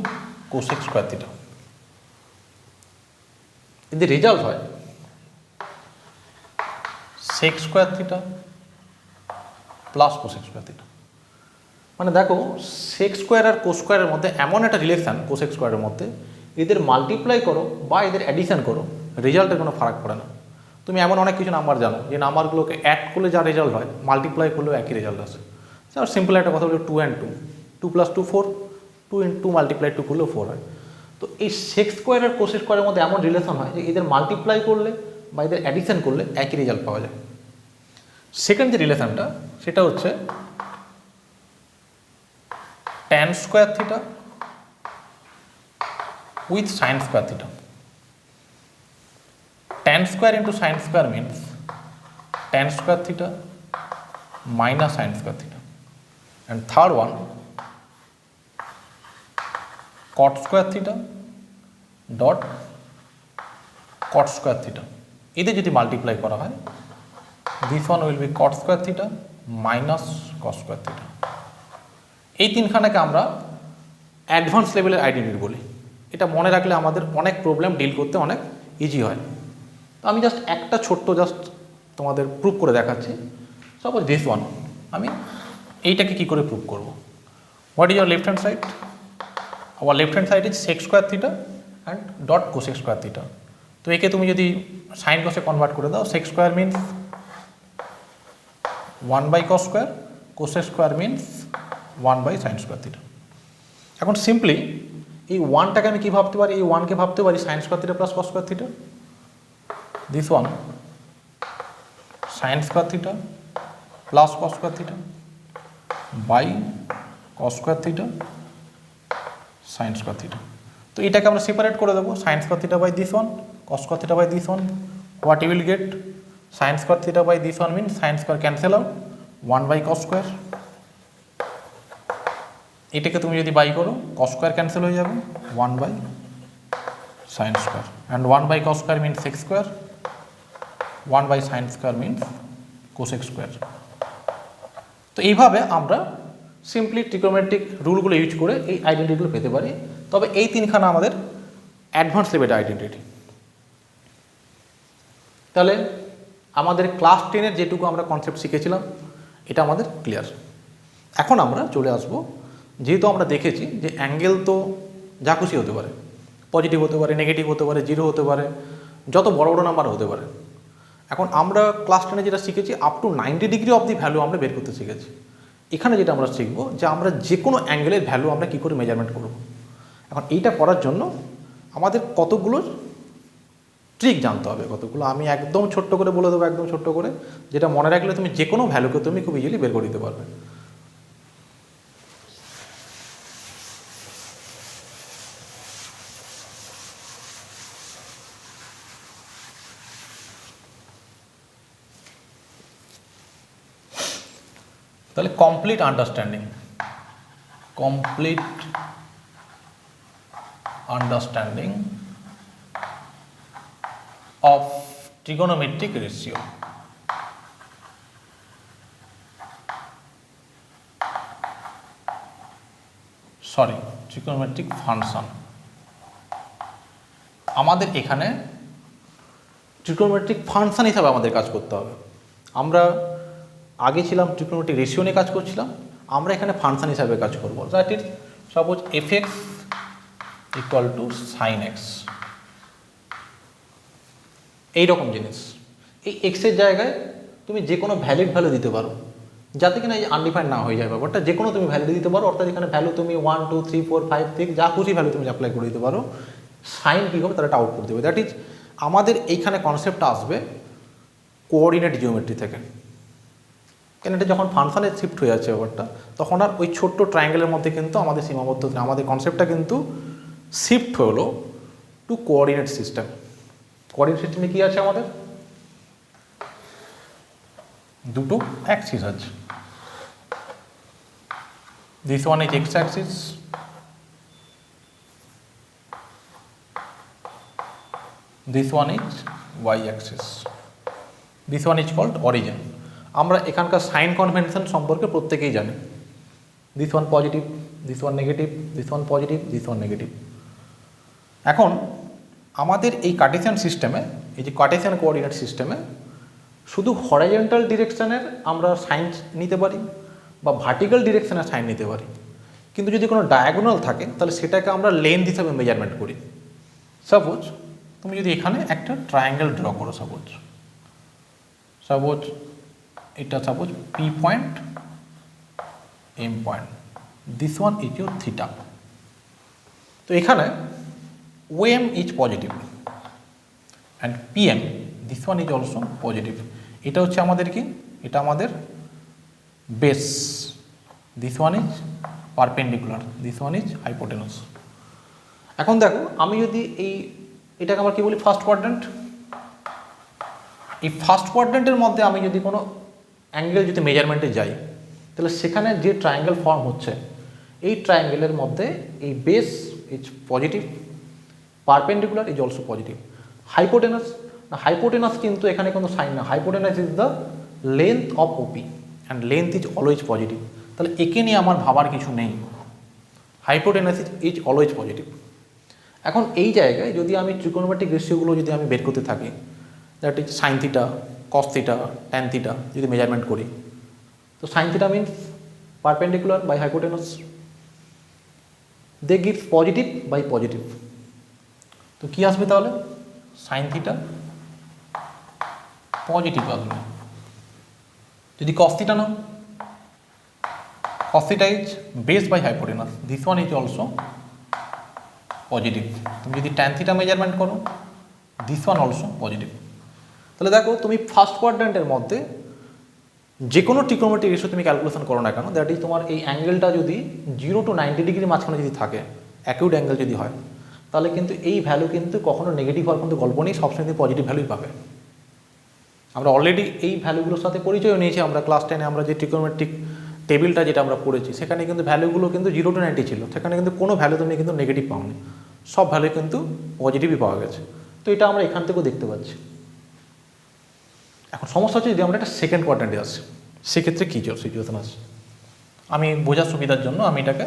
cosec square theta। যদি রেজাল্ট হয় sec square theta plus cosec square theta, মানে দেখো sec square আর cos square এর মধ্যে এমন একটা রিলেশন cosec square এর মধ্যে, এদের মাল্টিপ্লাই করো বা এদের অ্যাডিশন করো, রেজাল্টের কোনো ফারাক পড়ে না। তুমি এমন অনেক কিছু নাম্বার জানো যে নাম্বারগুলোকে অ্যাড করলে যা রেজাল্ট হয়, মাল্টিপ্লাই করলেও একই রেজাল্ট আসে। আর সিম্পল একটা কথা বলি, 2 and 2, 2 + 2 4, 2 × 2 × 2 করলেও 4 হয়। তো এই sec square আর cos square এর মধ্যে এমন রিলেশন হয় যে এদের মাল্টিপ্লাই করলে বা এদের অ্যাডিশন করলে একই রেজাল্ট পাওয়া যায়। সেকেন্ড যে রিলেশনটা সেটা হচ্ছে tan square theta with sin square theta। tan square into sin square means tan square theta minus sin square theta। And third one, cot square theta dot cot square theta। এদের যদি multiply করা হয়, this one will be cot square theta minus cos square theta। এই তিনখানাকে আমরা advance লেভেলের identity বলি। এটা মনে রাখলে আমাদের অনেক প্রবলেম ডিল করতে অনেক ইজি হয়। তো আমি জাস্ট একটা ছোট্ট তোমাদের প্রুভ করে দেখাচ্ছি। সাপোজ দিস ওয়ান, আমি এইটাকে কী করে প্রুভ করব? What is your left hand side? Our left hand side is sec square theta and dot cosec square theta। তো একে তুমি যদি সাইন কসে কনভার্ট করে দাও, sec square means 1/cos square, cosec square means 1/sin square theta। এখন simply এই ওয়ানটাকে আমি কী ভাবতে পারি? এই ওয়ানকে ভাবতে পারি sin square theta plus cos square theta। This one sin square theta plus cos square theta by cos square theta sin square theta। তো এটাকে আমরা সেপারেট করে দেবো, sin square theta by this one, cos square theta by this one. What you will get? sin square theta by this one means sin square cancel out, 1/cos square। এটাকে তুমি যদি by করো, cos square cancel হয়ে যাবে, 1/sin square। And 1/cos square means sec square, 1/sin square means cosec square। তো এইভাবে আমরা simply trigonometric রুলগুলো use করে এই আইডেন্টিটিগুলো পেতে পারি। তবে এই তিনখানা আমাদের অ্যাডভান্স লেভেলের আইডেন্টিটি। তাহলে আমাদের ক্লাস 10-এর যেটুকু আমরা কনসেপ্ট শিখেছিলাম এটা আমাদের ক্লিয়ার। এখন আমরা চলে আসব, যেহেতু আমরা দেখেছি যে অ্যাঙ্গেল তো যা খুশি হতে পারে, পজিটিভ হতে পারে, নেগেটিভ হতে পারে, 0 হতে পারে, যত বড় বড় নাম্বার হতে পারে। এখন আমরা ক্লাস 10-এ যেটা শিখেছি, up to 90 degree of the value আমরা বের করতে শিখেছি। এখানে যেটা আমরা শিখবো যে আমরা যে কোনো অ্যাঙ্গেলের ভ্যালু আমরা কী করে মেজারমেন্ট করব। এখন এইটা করার জন্য আমাদের কতগুলো ট্রিক জানতে হবে, কতগুলো আমি একদম ছোট্ট করে বলে দেবো, একদম ছোট্ট করে, যেটা মনে রাখলে তুমি যে কোনো ভ্যালুকে তুমি খুব ইজিলি বের করে দিতে পারবে। তাহলে complete understanding of trigonometric ratio। Sorry, trigonometric function. আমাদের এখানে ট্রিগোনোমেট্রিক ফাংশন হিসাবে আমাদের কাজ করতে হবে। আমরা আগে ছিলাম ট্রিগোনোমেট্রিক রেশিও নিয়ে কাজ করছিলাম, আমরা এখানে ফাংশন হিসাবে কাজ করব। That is suppose f(x) = sin x। এইরকম জিনিস, এই এক্সের জায়গায় তুমি যে কোনো ভ্যালিড ভ্যালু দিতে পারো, যাতে কিনা এই আনডিফাইন্ড না হয়ে যায় ব্যাপারটা, যে কোনো তুমি ভ্যালু দিতে পারো, অর্থাৎ এখানে ভ্যালু তুমি 1 2 3 4 5 6 যা খুশি ভ্যালু তুমি অ্যাপ্লাই করে দিতে পারো, সাইন কী হবে তারা একটা আউটপুট দেবে। দ্যাট ইজ আমাদের এইখানে কনসেপ্টটা আসবে কোঅর্ডিনেট জিওমেট্রি থেকে। কেন এটা যখন ফাংশনে শিফট হয়ে যাচ্ছে ব্যাপারটা, তখন আর ওই ছোট্ট ট্রায়াঙ্গেলের মধ্যে কিন্তু আমাদের সীমাবদ্ধতা, আমাদের কনসেপ্টটা কিন্তু শিফট হলো টু কোঅর্ডিনেট সিস্টেম। কোঅর্ডিনেট সিস্টেমে কী আছে আমাদের? দুটো অ্যাক্সিস আছে। This one is X axis, this one is Y axis, this one is called origin. আমরা এখানকার সাইন কনভেনশন সম্পর্কে প্রত্যেকেই জানি। This one positive, this one negative, this one positive, this one negative. এখন আমাদের এই কার্টেসিয়ান সিস্টেমে, এই যে কার্টেসিয়ান কোঅর্ডিনেট সিস্টেমে, শুধু হরাইজন্টাল ডিরেকশানের আমরা সাইন নিতে পারি বা ভার্টিক্যাল ডিরেকশানের সাইন নিতে পারি, কিন্তু যদি কোনো ডায়াগোনাল থাকে তাহলে সেটাকে আমরা লেন্থ হিসাবে মেজারমেন্ট করি। সাপোজ তুমি যদি এখানে একটা ট্রায়াঙ্গেল ড্র করো, সাপোজ এটা suppose P point, M point, this one is your theta. তো এখানে OM is positive and PM, this one is also positive. এটা হচ্ছে আমাদের কি? এটা আমাদের base. This one is perpendicular, this one is hypotenuse. এখন দেখো আমি যদি এটাকে আমরা কি বলি? First quadrant. এই ফার্স্ট কোয়াড্র্যান্টের মধ্যে আমি যদি কোনো অ্যাঙ্গেল যদি মেজারমেন্টে যাই, তাহলে সেখানে যে ট্রায়াঙ্গেল ফর্ম হচ্ছে, এই ট্রায়াঙ্গেলের মধ্যে এই base is positive, perpendicular is also positive. Hypotenuse কিন্তু এখানে কোনো সাইন না। Hypotenuse is the length of OP and length is always positive. তাহলে একে নিয়ে আমার ভাবার কিছু নেই, হাইপোটেনাস ইজ অলওয়েজ পজিটিভ। এখন এই জায়গায় যদি আমি ট্রিগোনোমেট্রিক রেশিওগুলো যদি আমি বের করতে থাকি, that is sine theta, cos theta, tan theta যদি মেজারমেন্ট করি, তো sine theta means perpendicular by hypotenuse, they gives positive by positive. তো কী আসবে তাহলে? সাইন থিটা পজিটিভ আসবে। যদি কস থিটা নাও, cos theta is base by hypotenuse, this one is also positive. তুমি যদি tan theta মেজারমেন্ট করো, this one also positive. তাহলে দেখো তুমি ফার্স্ট কোয়াড্র্যান্টের মধ্যে যে কোনো ট্রিগোনোমেট্রিক রেশিও তুমি ক্যালকুলেশন করো না কেন, দ্যাট ইজ তোমার এই অ্যাঙ্গেলটা যদি 0 to 90 ডিগ্রি মাঝখানে যদি থাকে, অ্যাকিউট অ্যাঙ্গেল যদি হয়, তাহলে কিন্তু এই ভ্যালু কিন্তু কখনো নেগেটিভ হওয়ার কিন্তু গল্প নেই, সবসময় পজিটিভ ভ্যালুই পাবে। আমরা অলরেডি এই ভ্যালুগুলোর সাথে পরিচয় নিয়েছি। আমরা ক্লাস 10-এ আমরা যে ট্রিগোনোমেট্রিক টেবিলটা যেটা আমরা পড়েছি, সেখানে কিন্তু ভ্যালুগুলো কিন্তু 0 to 90 ছিল, সেখানে কিন্তু কোনো ভ্যালু তুমি কিন্তু নেগেটিভ পাওনি, সব ভ্যালু কিন্তু পজিটিভই পাওয়া গেছে। তো এটা আমরা এখান থেকেও দেখতে পাচ্ছি। এখন সমস্যা হচ্ছে যদি আমরা একটা সেকেন্ড কোয়াড্র্যান্টে আসি, সেক্ষেত্রে কী সিচুয়েশন আছে, আমি বোঝার সুবিধার জন্য আমি এটাকে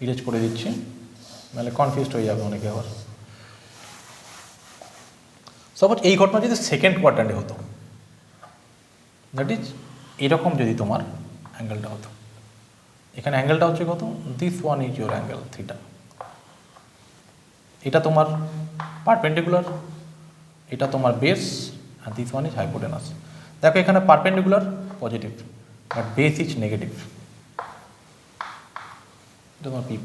ইরেজ করে দিচ্ছি, নাহলে কনফিউজড হয়ে যাবে অনেকে আবার। সাপোজ এই ঘটনা যদি সেকেন্ড কোয়াড্র্যান্টে হতো, দ্যাট ইজ এরকম যদি তোমার অ্যাঙ্গেলটা হতো, এখানে অ্যাঙ্গেলটা হচ্ছে কত? This one is your angle theta, এটা তোমার পারপেন্ডিকুলার, এটা তোমার বেস, আর দিস ওয়ান ইজ হাইপোটেনাস। দেখো এখানে perpendicular positive but base is negative, তোমার পি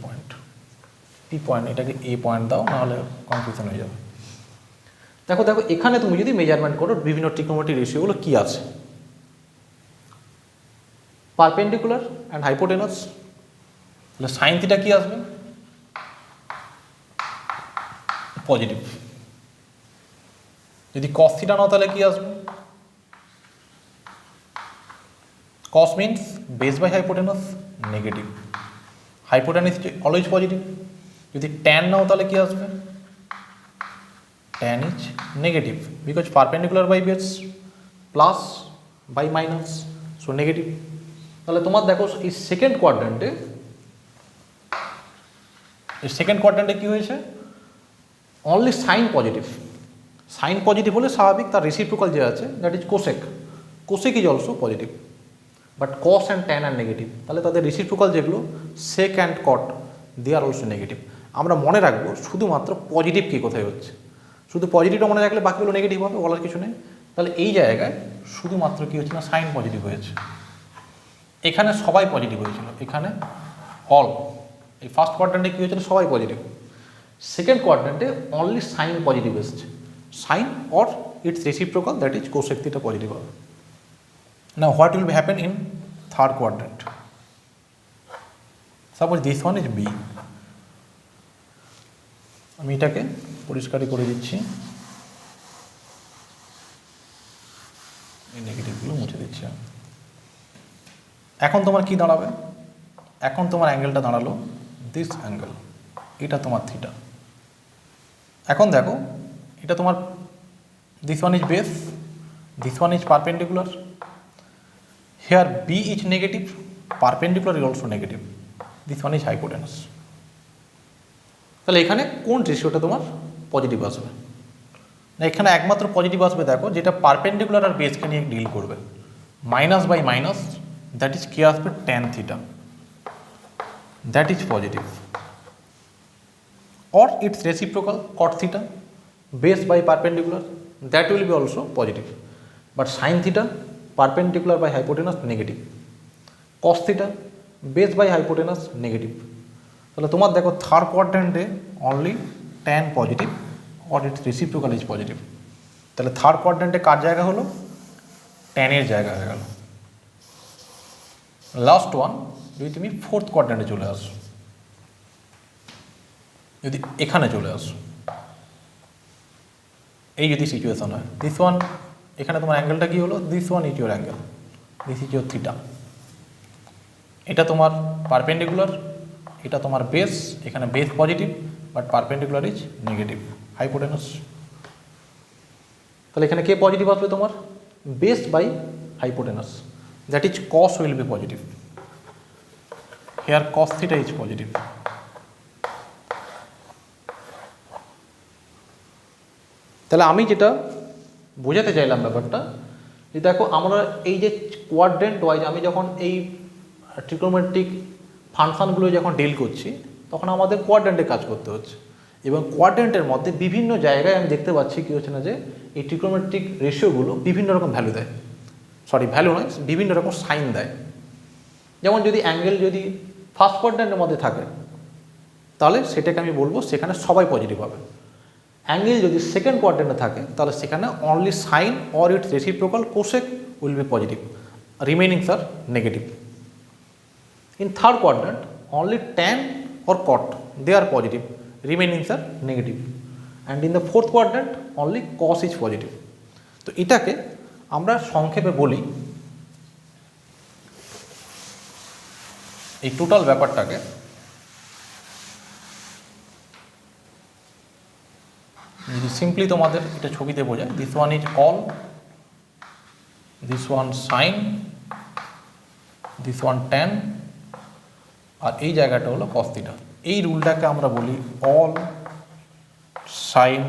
পয়েন্ট, এটাকে এ পয়েন্ট দাও, নাহলে কনফিউশন হয়ে যাবে। দেখো এখানে তুমি যদি মেজারমেন্ট করো বিভিন্ন ট্রিগোনোমেট্রিক রেশিওগুলো কী আছে, পারপেন্ডিকুলার অ্যান্ড হাইপোটেনাস, তাহলে সাইন থিটা কী আসবে? পজিটিভ। যদি কস থিটা নাও তাহলে কী আসবে? Cos means base by hypotenuse, negative. Hypotenuse always positive. যদি ট্যান নাও তাহলে কী আসবে? Tan is negative, because perpendicular by base plus by minus, so negative. তাহলে তোমার দেখো এই সেকেন্ড কোয়াড্র্যান্টে কী হয়েছে? Only sine positive. Sine positive হলে স্বাভাবিক তার রেসিপ্রোকাল যে আছে, that is cosec is also positive, but cos and tan are negative. তাহলে তাদের রেসিপ্রোকাল যেগুলো sec and cot, they are also negative. আমরা মনে রাখবো শুধুমাত্র পজিটিভ কী কোথায় হচ্ছে, শুধু পজিটিভটা মনে রাখলে বাকিগুলো নেগেটিভ হবে, বলার কিছু নেই। তাহলে এই জায়গায় শুধুমাত্র কী হচ্ছে না, সাইন পজিটিভ হয়েছে। এখানে সবাই পজিটিভ হয়েছিল, এখানে অল, এই ফার্স্ট কোয়াড্রেন্টে কী হয়েছিল, সবাই পজিটিভ। সেকেন্ড কোয়াড্রেন্টে অনলি সাইন পজিটিভ এসছে, sine or its reciprocal, that is cosec theta positive হবে। Now what will be happen in third quadrant? Suppose this one is B, আমি এটাকে পরিষ্কারই করে দিচ্ছি, এই নেগেটিভগুলো মুছে দিচ্ছি। এখন তোমার কি দাঁড়াবে? এখন তোমার অ্যাঙ্গেলটা দাঁড়ালো দিস অ্যাঙ্গেল, এটা তোমার থিটা। এখন দেখো এটা তোমার this one is base, this one is perpendicular, here B is negative, perpendicular is also negative, this one is hypotenuse. তাহলে এখানে কোন রেশিওটা তোমার পজিটিভ আসবে? না এখানে একমাত্র পজিটিভ আসবে দেখো যেটা পারপেন্ডিকুলার আর বেসকে নিয়ে ডিল করবে, minus by minus, that is কে আসবে tan theta, that is positive. or its reciprocal cot theta, base by perpendicular, that will be also positive, but sin theta perpendicular by hypotenuse negative, cos theta base by hypotenuse negative। তাহলে তোমার দেখো third কোয়াড্রেন্টে only tan positive or its reciprocal is positive, তাহলে third কোয়াড্রেন্টে কার জায়গা হলো? tan এর জায়গা হয়ে গেল। লাস্ট ওয়ান, যদি তুমি ফোর্থ কোয়াড্রেন্টে চলে আসো, যদি এখানে চলে আসো, এই যদি সিচুয়েশন হয়, দিস ওয়ান, এখানে তোমার অ্যাঙ্গেলটা কি হলো? This one is your angle, this is your theta, এটা তোমার পারপেন্ডিকুলার, এটা তোমার বেস, এখানে base positive but perpendicular is negative, hypotenuse. তাহলে এখানে কে পজিটিভ আসবে? তোমার base by hypotenuse, that is cos will be positive, here cos theta is positive. তাহলে আমি যেটা বোঝাতে চাইলাম ব্যাপারটা, যে দেখো আমরা এই যে কোয়াড্রেন্ট ওয়াইজ আমি যখন এই ট্রিগোনোমেট্রিক ফাংশনগুলো যখন ডিল করছি, তখন আমাদের কোয়াড্রেন্টে কাজ করতে হচ্ছে, এবং কোয়াড্রেন্টের মধ্যে বিভিন্ন জায়গায় আমি দেখতে পাচ্ছি কী হচ্ছে না, যে এই ট্রিগোনোমেট্রিক রেশিওগুলো বিভিন্ন রকম ভ্যালু দেয়, ভ্যালু নয়, বিভিন্ন রকম সাইন দেয়। যেমন যদি অ্যাঙ্গেল যদি ফার্স্ট কোয়াড্রেন্টের মধ্যে থাকে, তাহলে সেটাকে আমি বলবো সেখানে সবাই পজিটিভ হবে। অ্যাঙ্গেল যদি সেকেন্ড কোয়াড্রেন্টে থাকে, তাহলে সেখানে only sine or its reciprocal cosec will be positive, remainings are negative. In third quadrant only tan or cot they are positive, remainings are negative, and in the fourth quadrant only cos is positive। তো এটাকে আমরা সংক্ষেপে বলি, এই total ব্যাপারটাকে যদি simply তোমাদের এটা ছবিতে বোঝায়, this one is all, this one sine, this one tan, আর এই জায়গাটা হলো কস থিটা। এই রুলটাকে আমরা বলি all sine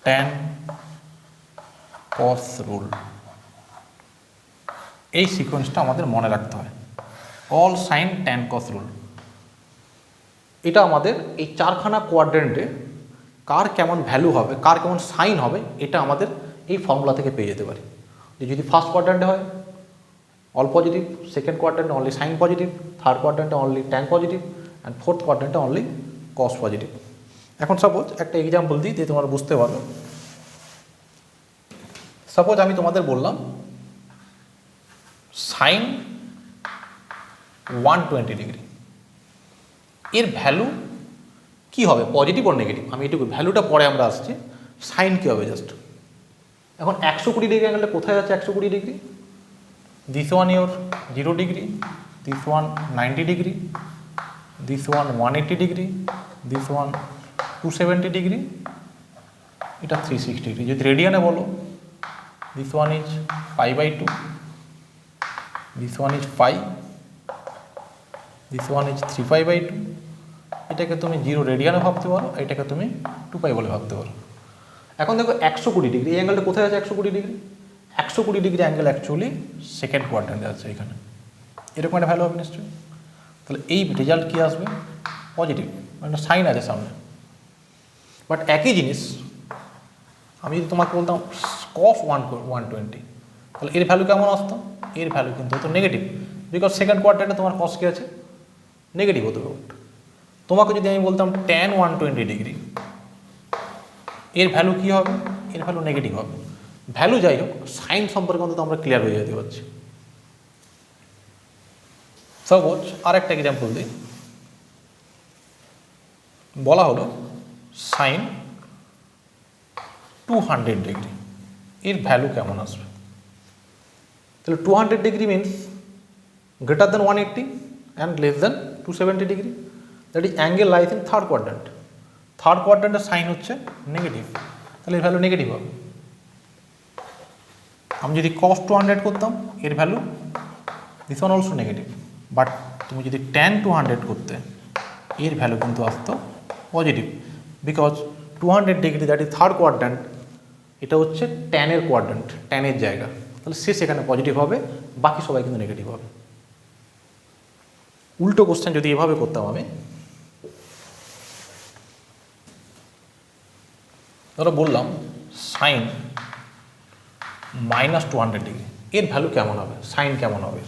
tan cos rule. এই সিকোয়েন্সটা আমাদের মনে রাখতে হয়, all sine tan cos rule. এটা আমাদের এই চারখানা কোয়াড্রেন্টে কার কেমন ভ্যালু হবে, কার কেমন সাইন হবে, এটা আমাদের এই ফর্মুলা থেকে পেয়ে যেতে পারি। যদি ফার্স্ট কোয়াড্রেন্টে হয় অল পজিটিভ, সেকেন্ড কোয়াড্রেন্টে অনলি সাইন পজিটিভ, থার্ড কোয়াড্রেন্টে only tan positive, and fourth কোয়াড্রেন্টে অনলি কস পজিটিভ। এখন সাপোজ একটা এক্সাম্পল দিই দিয়ে তোমরা বুঝতে পারবে। সাপোজ আমি তোমাদের বললাম সাইন 120 ডিগ্রি, এর ভ্যালু কি হবে, পজিটিভ আর নেগেটিভ, আমি এটুকু ভ্যালুটা পরে আমরা আসছি। সাইন কী হবে জাস্ট, এখন 120 ডিগ্রি অ্যাঙ্গেলটা কোথায় আছে? 120 degree, this one your 0 degree, this one 90 degree, this one 180 degree, this one 270 degree, এটা 360 ডিগ্রি। যদি রেডিয়ানে বলো, this one is π/2, this one is 5, this one is 3π/2। এটাকে তুমি 0 রেডিয়ানে ভাবতে পারো, এটাকে তুমি 2π বলে ভাবতে পারো। এখন দেখো 120 ডিগ্রি, এই অ্যাঙ্গেলটা কোথায় আছে? 120 degree, 120 degree angle actually second কোয়াড্রেন্টে আছে এখানে, এরকম একটা ভ্যালু হবে নিশ্চয়ই। তাহলে এই রেজাল্ট কী আসবে? পজিটিভ, মানে সাইন আছে সামনে। বাট একই জিনিস আমি যদি তোমাকে বলতাম কস 120, তাহলে এর ভ্যালু কেমন আসতো, এর ভ্যালু কিন্তু হতো নেগেটিভ, বিকজ সেকেন্ড কোয়াড্রেন্টে তোমার কস কি আছে, নেগেটিভ হতো ব্যাপারটা। তোমাকে যদি আমি বলতাম tan 120 ডিগ্রি, এর ভ্যালু কী হবে, এর ভ্যালু নেগেটিভ হবে। ভ্যালু যাই হোক, সাইন সম্পর্কে অন্তত আমরা ক্লিয়ার হয়ে যেতে পারছি। সাপোজ আর একটা এক্সাম্পল দিই, বলা হলো সাইন 200 ডিগ্রি, এর ভ্যালু কেমন আসবে। তাহলে 200 degree means greater than 180 and less than 270 degree, that is angle lies in third quadrant. থার্ড কোয়াড্রেন্টের সাইন হচ্ছে নেগেটিভ, তাহলে এর ভ্যালু নেগেটিভ হবে। আমি যদি cos 200 করতাম, এর value this one also negative, but তুমি যদি tan 200 করতে, এর ভ্যালু কিন্তু আসতো positive, because 200 degree that is third quadrant, এটা হচ্ছে ট্যানের কোয়াড্রেন্ট, ট্যানের জায়গা, তাহলে সে সেখানে পজিটিভ হবে, বাকি সবাই কিন্তু নেগেটিভ হবে। উল্টো কোশ্চেন যদি এভাবে করতাম আমি, ধরো বললাম সাইন -200 ডিগ্রি, এর ভ্যালু কেমন হবে, সাইন কেমন হবে।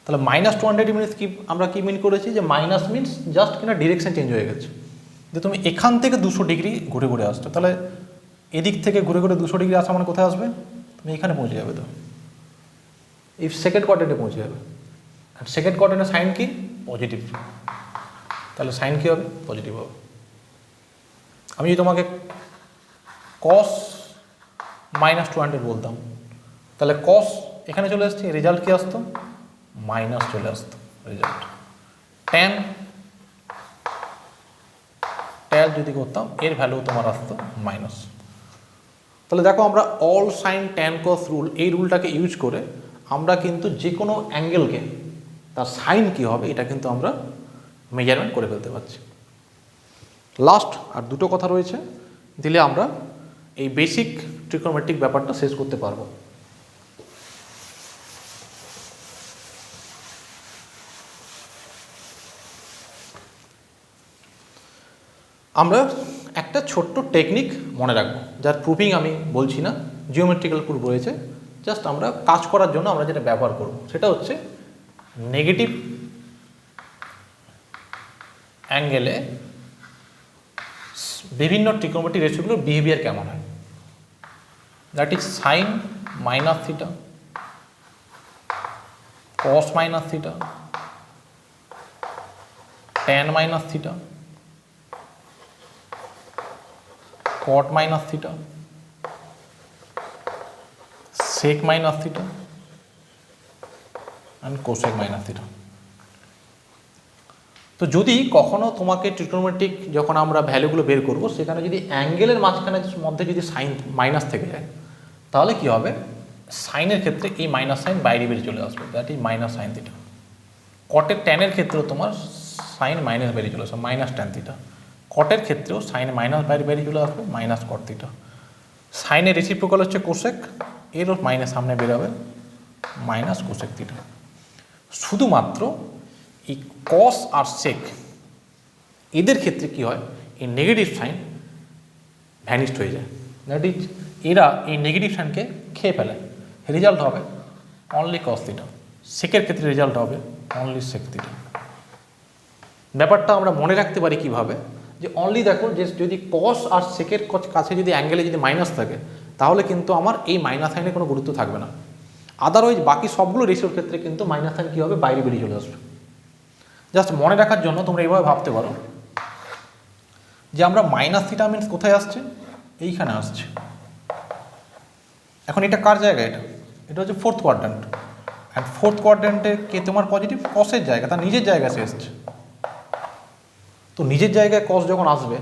তাহলে -200 মিনস কি, আমরা কি মিন করেছি যে মাইনাস মিনস জাস্ট কিনা ডিরেকশন চেঞ্জ হয়ে গেছে, যে তুমি এখান থেকে 200 ডিগ্রি ঘুরে ঘুরে আসছো, তাহলে এদিক থেকে ঘুরে ঘুরে 200 ডিগ্রি আসা মানে কোথায় আসবে, তুমি এখানে পৌঁছে যাবে, তো এই সেকেন্ড কোয়াড্রেন্টে পৌঁছে যাবে। আর সেকেন্ড কোয়াড্রেন্টের সাইন কি, পজিটিভ, তাহলে সাইন কী হবে, পজিটিভ হবে। আমি যদি তোমাকে cos -200 বলতাম, তাহলে cos এখানে চলে আসছে, রেজাল্ট কী আসতো, মাইনাস চলে আসতো রেজাল্ট। tan যদি করতাম, এর ভ্যালু তোমার আসতো মাইনাস। তাহলে দেখো আমরা all sine tan cos rule, এই রুলটাকে ইউজ করে আমরা কিন্তু যে কোনো অ্যাঙ্গেলকে তার সাইন কী হবে এটা কিন্তু আমরা মেজারমেন্ট করে ফেলতে পারছি। লাস্ট আর দুটো কথা রয়েছে, দিলে আমরা এই বেসিক ট্রিগোনোমেট্রিক ব্যাপারটা শেষ করতে পারবো। আমরা একটা ছোট্ট টেকনিক মনে রাখবো, যার প্রুফিং আমি বলছি না, জিওমেট্রিক্যাল প্রুফ রয়েছে, জাস্ট আমরা কাজ করার জন্য আমরা যেটা ব্যবহার করব সেটা হচ্ছে নেগেটিভ অ্যাঙ্গেলে বিভিন্ন ট্রিগোনোমেট্রিক রেশিওগুলোর বিহেভিয়ার কেমন হয়। That is sine -θ, cos -θ, tan -θ, cot -θ, sec -θ and cosec -θ। তো যদি কখনো তোমাকে ট্রিগোনোমেট্রিক যখন আমরা ভ্যালুগুলো বের করব, সেখানে যদি অ্যাঙ্গেলের মাঝখানের মধ্যে যদি সাইন মাইনাস থেকে যায়, তাহলে কি হবে, সাইনের ক্ষেত্রে এই মাইনাস সাইন বাইরে বেরিয়ে চলে আসবে, দ্যাট ইজ -sin θ। কটের ট্যানের ক্ষেত্রেও তোমার সাইন মাইনাস বেরিয়ে চলে আসবে, -tan θ। কটের ক্ষেত্রেও সাইন মাইনাস বাইরে বেরিয়ে চলে আসবে, -cot θ। সাইনের রেসিপ্রোকাল হচ্ছে কোসেক, এরও মাইনাস সামনে বেরোবে, -cosec θ। শুধুমাত্র এই কস আর সেক এদের ক্ষেত্রে কি হয়, এই নেগেটিভ সাইন ভ্যানিস্ট হয়ে যায়, দ্যাট ইজ এরা এই নেগেটিভ সাইনকে খেয়ে ফেলে, রেজাল্ট হবে অনলি cos θ। সেকের ক্ষেত্রে রেজাল্ট হবে অনলি sec θ। ব্যাপারটা আমরা মনে রাখতে পারি কিভাবে, যে অনলি দেখো যে যদি কস আর সেকের কাছে যদি অ্যাঙ্গেলে যদি মাইনাস থাকে, তাহলে কিন্তু আমার এই মাইনাস সাইনের কোনো গুরুত্ব থাকবে না। আদারওয়াইজ বাকি সবগুলো রেশিওর ক্ষেত্রে কিন্তু মাইনাস সাইন কী হবে, বাইরে বেরিয়ে চলে আসবে। জাস্ট মনে রাখার জন্য তোমরা এইভাবে ভাবতে পারো যে আমরা -θ মিনস কোথায় আসছে, এইখানে আসছে। এখন এটা কার জায়গা, এটা হচ্ছে ফোর্থ কোয়াড্রেন্ট, অ্যান্ড ফোর্থ কোয়াড্রেন্টে কে তোমার পজিটিভ, কসের জায়গা, তার নিজের জায়গায় সে এসছে। তো নিজের জায়গায় কস যখন আসবে,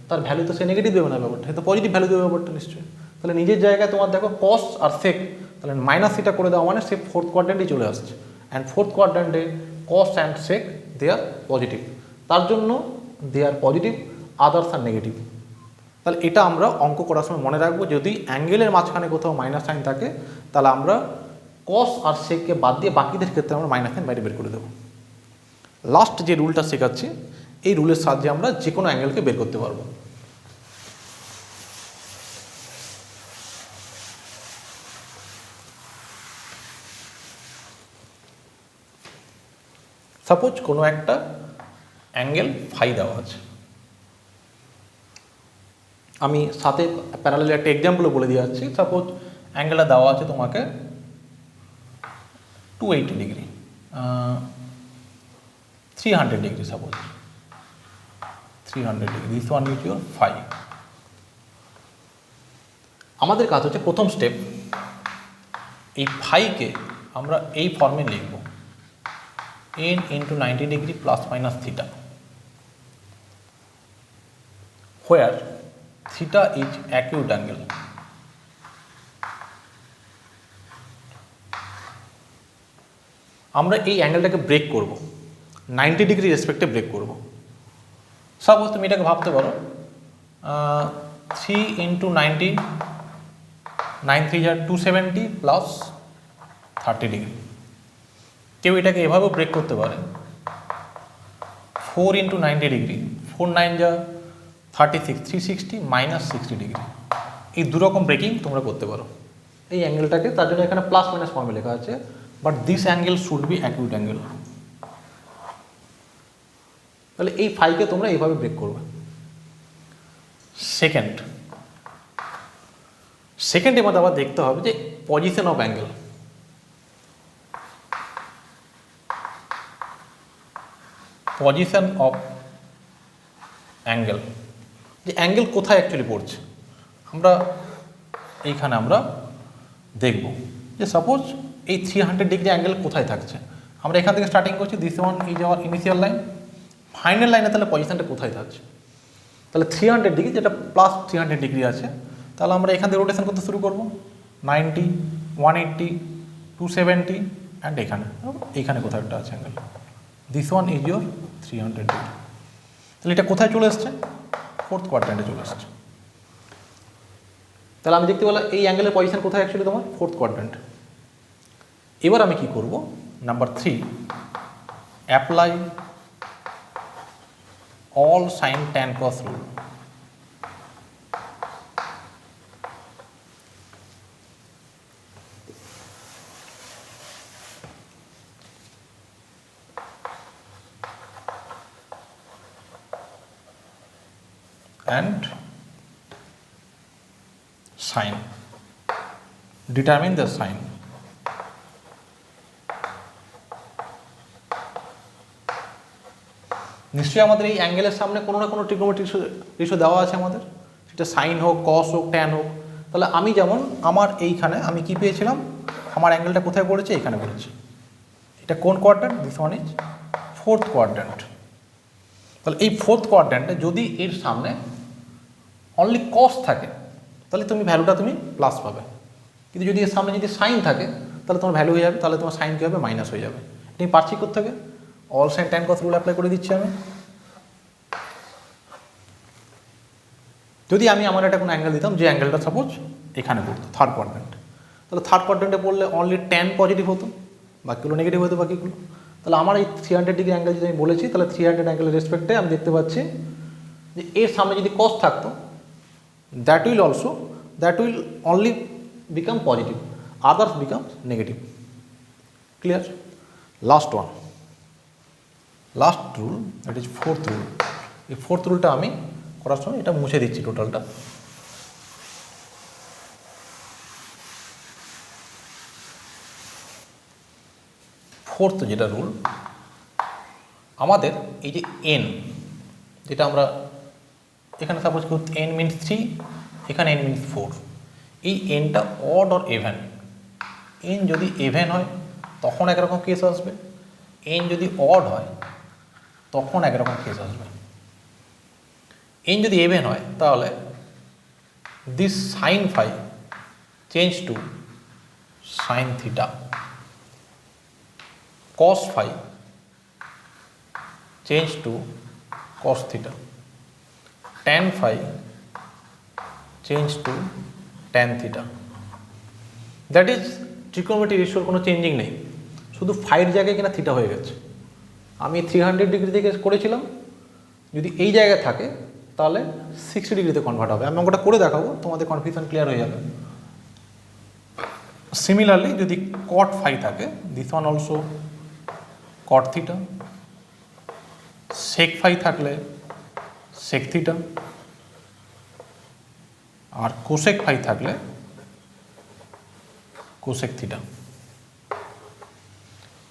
তার ভ্যালু তো সে নেগেটিভ দেবে না ব্যাপারটা, সে তো পজিটিভ ভ্যালু দেবে ব্যাপারটা নিশ্চয়ই। তাহলে নিজের জায়গায় তোমার দেখো কস আর সেক, তাহলে -θ করে দেওয়া মানে সে ফোর্থ কোয়াড্রেন্টেই চলে আসছে, অ্যান্ড ফোর্থ কোয়াড্রেন্টে cos and sec they are positive, তার জন্য they are positive, others are negative. তাহলে এটা আমরা অঙ্ক করার সময় মনে রাখবো, যদি অ্যাঙ্গেলের মাঝখানে কোথাও মাইনাস সাইন থাকে, তাহলে আমরা কস আর সেককে বাদ দিয়ে বাকিদের ক্ষেত্রে আমরা মাইনাস সাইন বাইরে বের করে দেবো। লাস্ট যে রুলটা শেখাচ্ছি, এই রুলের সাহায্যে আমরা যে কোনো অ্যাঙ্গেলকে বের করতে পারবো। সাপোজ কোনো একটা অ্যাঙ্গেল ফাই দেওয়া আছে, আমি সাথে প্যারালাল একটা এক্সাম্পলও বলে দিয়ে যাচ্ছি। সাপোজ অ্যাঙ্গেলটা দেওয়া আছে তোমাকে 280 degree, 300 degree, suppose 300 degree, this one is your phi. আমাদের কাজ হচ্ছে প্রথম স্টেপ, এই ফাইকে আমরা এই ফর্মে লিখব, n into 90 degree plus minus theta, where theta is acute angle. আমরা এই অ্যাঙ্গেলটাকে ব্রেক করব, 90 ডিগ্রি রেসপেক্টে ব্রেক করব। সাপোজ তুমি এটাকে ভাবতে পারো 3 ইন্টু 90, 9 3 যা 270 প্লাস 30 ডিগ্রি। কেউ এটাকে এভাবেও ব্রেক করতে পারে, 4 ইন্টু 90 ডিগ্রি, 4 9 যা 36, 360 মাইনাস 60 ডিগ্রি। এই দুরকম ব্রেকিং তোমরা করতে পারো এই অ্যাঙ্গেলটাকে, তার জন্য এখানে প্লাস মাইনাস ফর্মে লেখা আছে, but this angle should be acute angle. তাহলে এই ফাইকে তোমরা এইভাবে ব্রেক করবে। সেকেন্ডের মধ্যে আবার দেখতে হবে যে position of angle. Position of angle, যে অ্যাঙ্গেল কোথায় অ্যাকচুয়ালি পড়ছে, আমরা এইখানে আমরা দেখব যে সাপোজ এই 300 ডিগ্রি অ্যাঙ্গেল কোথায় থাকছে। আমরা এখান থেকে স্টার্টিং করছি, this one is our initial line, final লাইনে তাহলে পজিশনটা কোথায় থাকছে। তাহলে 300 ডিগ্রি, যেটা প্লাস 300 ডিগ্রি আছে, তাহলে আমরা এখান থেকে রোটেশন করতে শুরু করব, 90, 180, 270 অ্যান্ড এইখানে কোথাও একটা আছে angle, this one is your 300 degree. তাহলে এটা কোথায় চলে এসছে, ফোর্থ কোয়াড্র্যান্টে চলে এসছে। তাহলে আমি দেখতে পেলাম এই অ্যাঙ্গেলের পজিশন কোথায় অ্যাকচুয়ালি তোমার, ফোর্থ কোয়াড্র্যান্ট। এবার আমি কি করব, number 3, apply all sin tan cos rule। and sin, determine the sin। নিশ্চয়ই আমাদের এই অ্যাঙ্গেলের সামনে কোনো না কোনো ট্রিগোনোমেট্রিক রেশিও দেওয়া আছে আমাদের, সেটা সাইন হোক, কস হোক, ট্যান হোক। তাহলে আমি যেমন আমার এইখানে আমি কি পেয়েছিলাম, আমার অ্যাঙ্গেলটা কোথায় পড়েছে, এখানে পড়েছে। এটা কোন quadrant, this one is fourth quadrant. তাহলে এই ফোর্থ কোয়াড্র্যান্টে যদি এর সামনে অনলি কস থাকে, তাহলে তুমি ভ্যালুটা তুমি প্লাস পাবে। কিন্তু যদি এর সামনে যদি সাইন থাকে, তাহলে তোমার ভ্যালু হয়ে যাবে, তাহলে তোমার সাইন কী হবে, মাইনাস হয়ে যাবে। তুমি পারছি করতে হবে, all sine tan cos rule apply করে দিচ্ছি আমি। যদি আমি আমার একটা কোনো অ্যাঙ্গেল দিতাম, যে অ্যাঙ্গেলটা সাপোজ এখানে পড়তো থার্ড কোয়াড্র্যান্ট, তাহলে থার্ড কোয়াড্র্যান্টে পড়লে অনলি ট্যান পজিটিভ হতো, বাকিগুলো নেগেটিভ হতো বাকিগুলো। তাহলে আমার এই 300 ডিগ্রি অ্যাঙ্গেল যদি আমি বলেছি, তাহলে 300 অ্যাঙ্গেলের রেসপেক্টে আমি দেখতে পাচ্ছি যে এর সামনে যদি কস থাকতো, that will only become positive, others becomes negative। clear? last one, last rule, that is fourth rule। এই ফোর্থ রুলটা আমি করার সময় এটা মুছে দিচ্ছি টোটালটা। ফোর্থ যেটা রুল, আমাদের এই যে n, যেটা আমরা এখানে সাপোজ n মিনস 3, এখানে n মিনস 4, এই nটা অড অর ইভেন। n যদি ইভেন হয় তখন একরকম কেস আসবে, n যদি অড হয় তখন একরকম কেস আসবে। n যদি ইভেন হয় তাহলে this sine phi change to sine theta, cos phi change to cos theta, tan phi change to tan theta। That is trigonometric রেশিওর কোনো চেঞ্জিং নেই, শুধু ফাইয়ের জায়গায় কিনা থিটা হয়ে গেছে। আমি 300 ডিগ্রি থেকে করেছিলাম, যদি এই জায়গায় থাকে তাহলে 60 ডিগ্রিতে কনভার্ট হবে। আমি ওটা করে দেখাবো, তোমাদের কনফিউশন ক্লিয়ার হয়ে যাবে। সিমিলারলি যদি cot phi থাকে, this one also cot theta, sec phi থাকলে সেক থিটা, আর কোসেক ফাই থাকলে কোসেক থিটা।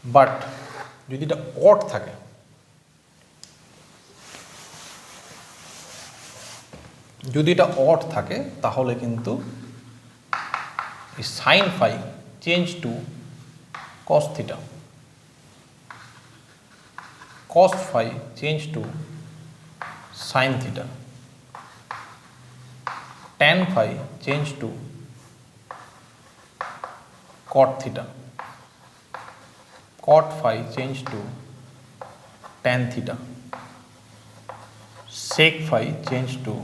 বাট যদি এটা অড থাকে, তাহলে কিন্তু এই sine phi change to cos theta, cos phi change to sin theta, tan phi change to cot theta, cot phi change to tan theta, sec phi change to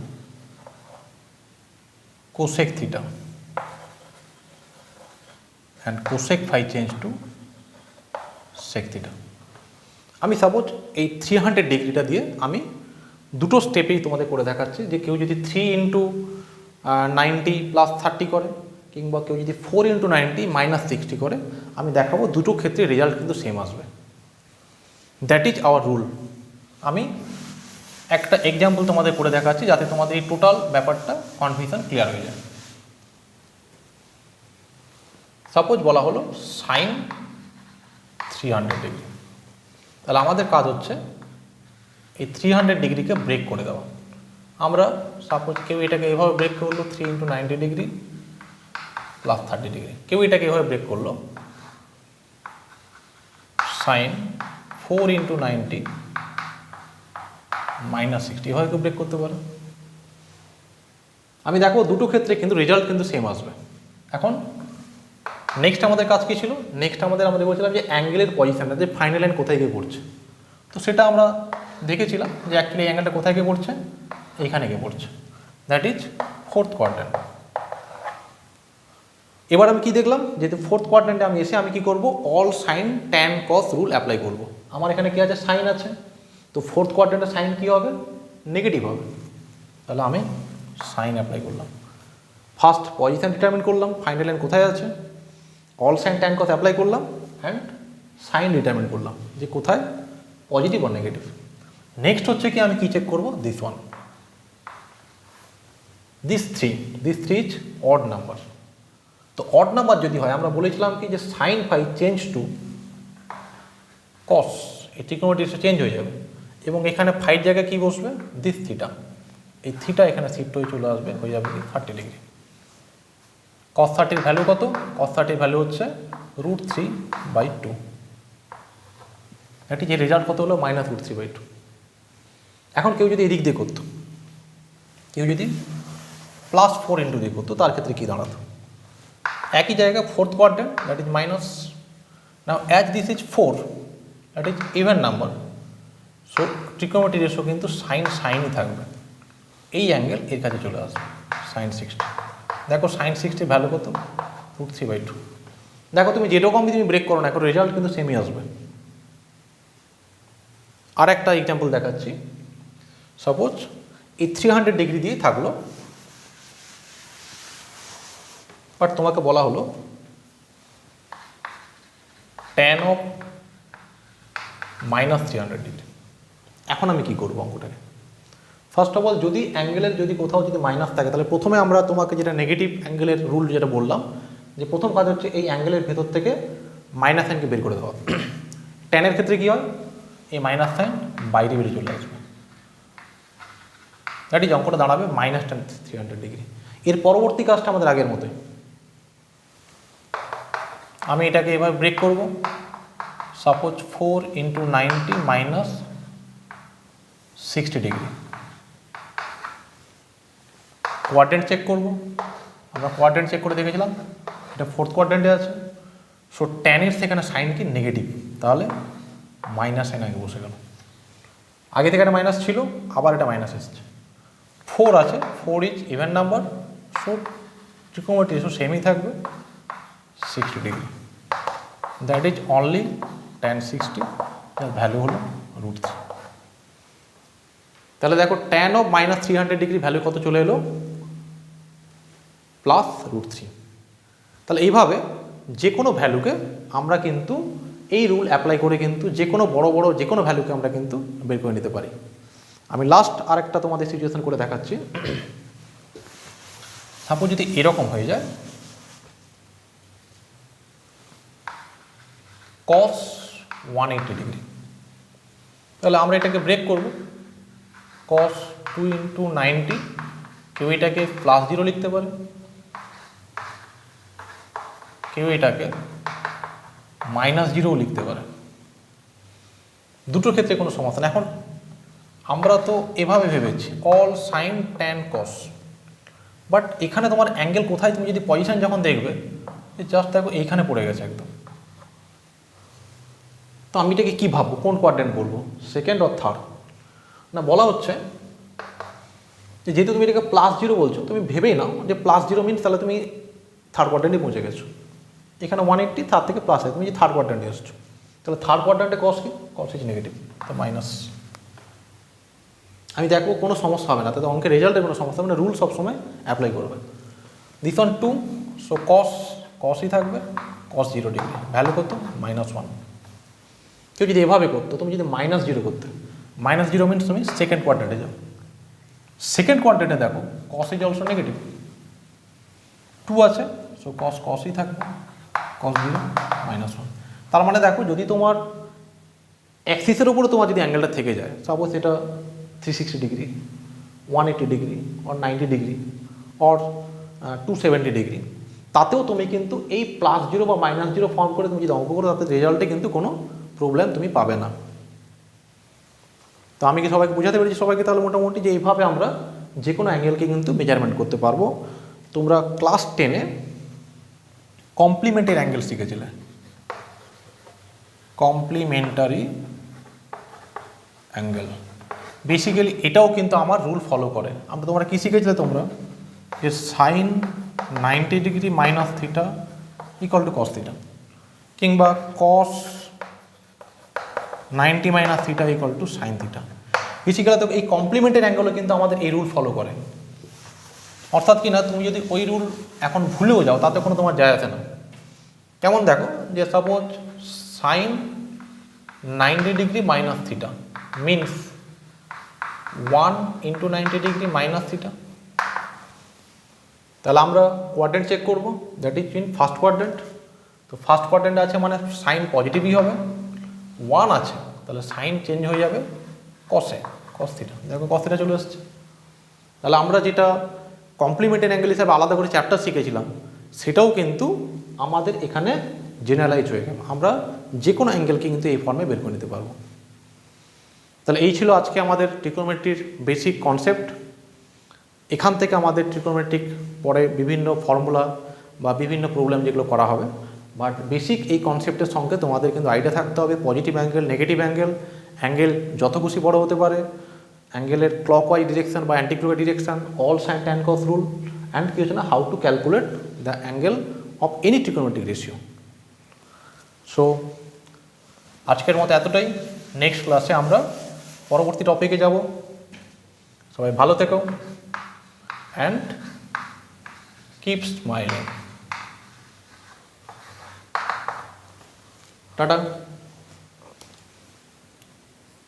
cosec theta, and cosec phi change to sec theta. আমি suppose এই 300 ডিগ্রিটা দিয়ে আমি দুটো স্টেপেই তোমাদের করে দেখাচ্ছি, যে কেউ যদি 3 ইন্টু 90 প্লাস 30 করে, কিংবা কেউ যদি 4 ইন্টু 90 মাইনাস 60 করে, আমি দেখাবো দুটো ক্ষেত্রে রেজাল্ট কিন্তু সেম আসবে। That is hour rule. আমি একটা এক্সাম্পল তোমাদের করে দেখাচ্ছি যাতে তোমাদের এই টোটাল ব্যাপারটা কনফিউশন ক্লিয়ার হয়ে যায়। সাপোজ বলা হলো সাইন 300 ডিগ্রি, তাহলে আমাদের কাজ হচ্ছে এই 300 ডিগ্রিকে ব্রেক করে দেওয়া। আমরা সাপোজ কেউ এটাকে এভাবে ব্রেক করলো 3 ইন্টু 90 ডিগ্রি প্লাস 30 ডিগ্রি, কেউ এটাকে এভাবে ব্রেক করলো সাইন 4 ইন্টু 90 মাইনাস 60, এভাবে কেউ ব্রেক করতে পারে। আমি দেখো দুটো ক্ষেত্রে কিন্তু রেজাল্ট কিন্তু সেম আসবে। এখন নেক্সট আমাদের কাজ কী ছিল? নেক্সট আমাদের বলছিলাম যে অ্যাঙ্গেলের পজিশানটা, যে ফাইনাল লাইন কোথায় গিয়ে পড়ছে। তো সেটা আমরা দেখেছিলাম যে অ্যাকচুয়ালি এই অ্যাঙ্গেলটা কোথায় গিয়ে পড়ছে, এইখানে গিয়ে পড়ছে, দ্যাট ইজ ফোর্থ কোয়াড্র্যান্ট। এবার আমি কি দেখলাম, যেহেতু ফোর্থ কোয়াড্র্যান্টে আমি এসে আমি কি করব, all sine tan cos rule apply করব। আমার এখানে কি আছে, সাইন আছে, তো ফোর্থ কোয়াড্র্যান্টে সাইন কী হবে, নেগেটিভ হবে, তাহলে আমি সাইন অ্যাপ্লাই করলাম। ফার্স্ট পজিশান ডিটারমিন করলাম, ফাইনাল লাইন কোথায় আছে, অল সাইন ট্যান কস অ্যাপ্লাই করলাম, অ্যান্ড সাইন ডিটারমিন করলাম যে কোথায় পজিটিভ আর নেগেটিভ। নেক্সট হচ্ছে কি, আমি কি চেক করব, this one, this three is odd number. তো অড নাম্বার যদি হয়, আমরা বলেছিলাম কি যে sine phi change to cos, এই ট্রিগোনোমেট্রি চেঞ্জ হয়ে যাবে, এবং এখানে ফাইভ জায়গায় কী বসবে, দিস থিটা, এই থিটা এখানে শিফট হয়ে চলে আসবে, হয়ে যাবে কি 30 ডিগ্রি। কস 30 ভ্যালু কত, কস 30 ভ্যালু হচ্ছে √3/2, এটি যে রেজাল্ট কত হলো -√3/2। এখন কেউ যদি এদিক দিয়ে করতো, কেউ যদি +4 ইন্টু দিয়ে করতো, তার ক্ষেত্রে কী দাঁড়াতো, একই জায়গা fourth quadrant, that is minus. Now as this is 4, that is even number, so trigonometry ratio কিন্তু সাইনই থাকবে, এই অ্যাঙ্গেল এর কাছে চলে আসবে sin 60। দেখো sin 60 ভ্যালু কত, √3/2। দেখো তুমি যেরকমই তুমি ব্রেক করো না, এখন রেজাল্ট কিন্তু সেমই আসবে। আর একটা এক্সাম্পল দেখাচ্ছি, সাপোজ এই 300 ডিগ্রি দিয়ে থাকলো, বাট তোমাকে বলা হলো tan অফ -300 ডিগ্রি। এখন আমি কি করবো অঙ্কটাকে, ফার্স্ট অফ অল যদি অ্যাঙ্গেলের যদি কোথাও যদি মাইনাস থাকে, তাহলে প্রথমে আমরা তোমাকে যেটা নেগেটিভ অ্যাঙ্গেলের রুল যেটা বললাম, যে প্রথম কাজ হচ্ছে এই অ্যাঙ্গেলের ভেতর থেকে মাইনাস সাইনকে বের করে দেওয়া। ট্যানের ক্ষেত্রে কী হয়, এই মাইনাস সাইন বাইরে বেরিয়ে চলে আসবে, দ্যাট ইজ অঙ্কটা দাঁড়াবে -300 ডিগ্রি। এর পরবর্তী কাজটা আমাদের আগের মতোই, আমি এটাকে এবার ব্রেক করব, suppose 4 into 90 minus 60 degree. Quadrant check করব, আমরা কোয়াড্রেন্ট চেক করে দেখেছিলাম এটা ফোর্থ কোয়াড্রেন্টে আছে, সো ট্যানের সেখানে সাইন কি নেগেটিভ, তাহলে মাইনাস সাইন আগে বসে গেল, আগে থেকে একটা মাইনাস ছিল, আবার এটা মাইনাস এসছে। 4 আছে, 4 is even number, so trigonometry ratio সেমই থাকবে 60 degree, that is only tan 60, যার ভ্যালু হলো √3। তাহলে দেখো tan অফ -300 ডিগ্রি ভ্যালু কত চলে এলো, +√3। তাহলে এইভাবে যে কোনো ভ্যালুকে আমরা কিন্তু এই রুল অ্যাপ্লাই করে কিন্তু যে কোনো বড় বড় যে কোনো ভ্যালুকে আমরা কিন্তু বের করে নিতে পারি। আমি লাস্ট আরেকটা তোমাদের সিচুয়েশন করে দেখাচ্ছি। সাপোজ যদি এরকম হয়ে যায়, cos 180 ডিগ্রি, তাহলে আমরা এটাকে ব্রেক করব। cos 2 × 90, কেউ এটাকে +0 লিখতে পারে, কেউ এটাকে -0 লিখতে পারে। দুটোর ক্ষেত্রে কোনো সমস্যা না। এখন আমরা তো এভাবে ভেবেছি all sin tan cos, but এখানে তোমার অ্যাঙ্গেল কোথায়, তুমি যদি পজিশন যখন দেখবে জাস্ট দেখো এইখানে পড়ে গেছে একদম। তো আমি এটাকে কী ভাববো, কোন কোয়াড্রেন্ট বলবো, সেকেন্ড অর থার্ড? না, বলা হচ্ছে যে যেহেতু তুমি এটাকে +0 বলছো, তুমি ভেবেই নাও যে +0 মিনস তাহলে তুমি থার্ড কোয়াড্রেন্টে পৌঁছে গেছো। এখানে 180, তার থেকে প্লাস হয়, তুমি যে থার্ড কোয়াড্রেন্টে এসছো, তাহলে থার্ড কোয়াড্রেন্টে কস কি, কস ইজ নেগেটিভ, তো মাইনাস। আমি দেখবো কোনো সমস্যা হবে না, তাতে অঙ্কের রেজাল্টের কোনো সমস্যা হবে না, রুল সবসময় অ্যাপ্লাই করবে। দিস ওয়ান 2, সো কসই থাকবে, cos 0 ডিগ্রি, ভ্যালু কত, -1। কেউ যদি এভাবে করতো, তুমি যদি -0 করতে, -0 মিনস তুমি সেকেন্ড কোয়াড্রেন্টে যাও। সেকেন্ড কোয়াড্রেন্টে দেখো কস ইজ অলসো নেগেটিভ, 2 আছে, সো কসই থাকবে, cos 0 -1। তার মানে দেখো যদি তোমার অ্যাক্সিসের উপরে তোমার যদি অ্যাঙ্গেলটা থেকে যায়, সাপোজ এটা 360 degree, 180 degree, or 90 degree, or 270 degree, তাতেও তুমি কিন্তু এই +0 বা -0 ফর্ম করে তুমি যদি অঙ্ক করো, তাতে রেজাল্টে কিন্তু কোনো প্রবলেম তুমি পাবে না। তো আমি কি সবাইকে বোঝাতে পেরেছি সবাইকে? তাহলে মোটামুটি যে এইভাবে আমরা যে কোনো অ্যাঙ্গেলকে কিন্তু মেজারমেন্ট করতে পারবো। তোমরা ক্লাস 10-এ কমপ্লিমেন্টারি অ্যাঙ্গেল শিখেছিলে, কমপ্লিমেন্টারি অ্যাঙ্গেল। বেসিক্যালি এটাও কিন্তু আমার রুল ফলো করে। তোমরা কী শিখেছিলে, তোমরা যে sine 90 degree minus theta equal to cos theta, কিংবা cos 90 minus theta equal to sine theta. Basically তো এই কমপ্লিমেন্টারি অ্যাঙ্গেলও কিন্তু আমাদের এই রুল ফলো করে। অর্থাৎ কি না, তুমি যদি ওই রুল এখন ভুলেও যাও, তাতে কোনো তোমার যায় আসে না। কেমন দেখো, যে suppose sine 90 degree minus theta means 1 × 90 degree minus theta. তাহলে আমরা কোয়াড্রেন্ট চেক করবো, that is in first quadrant. তো ফার্স্ট কোয়াড্রেন্ট আছে মানে সাইন পজিটিভই হবে, 1 আছে তাহলে সাইন চেঞ্জ হয়ে যাবে কসে, কস থিটা। দেখো কস থিটা চলে এসছে। তাহলে আমরা যেটা কমপ্লিমেন্টারি অ্যাঙ্গেল হিসাবে আলাদা করে চ্যাপ্টার শিখেছিলাম, সেটাও কিন্তু আমাদের এখানে জেনারেলাইজ হয়ে গেল। আমরা যে কোনো অ্যাঙ্গেলকে কিন্তু এই ফর্মে বের করে নিতে পারবো। তাহলে এই ছিল আজকে আমাদের ট্রিগোনোমেট্রির বেসিক কনসেপ্ট। এখান থেকে আমাদের ট্রিগোনোমেট্রিক পরে বিভিন্ন ফর্মুলা বা বিভিন্ন প্রবলেম যেগুলো করা হবে, বাট বেসিক এই কনসেপ্টের সঙ্গে তোমাদের কিন্তু আইডিয়া থাকতে হবে positive angle, negative angle, angle যত খুশি বড় হতে পারে, অ্যাঙ্গেলের ক্লকওয়াইজ ডিরেকশন বা anti clockwise direction, all sine tan cos rule, and কি হচ্ছে না, how to calculate the angle of any trigonometric ratio. So আজকের মতো এতটাই। নেক্সট ক্লাসে আমরা পরবর্তী টপিকে যাব। সবাই ভালো থেকো অ্যান্ড কিপ স্মাইলিং। টাটা।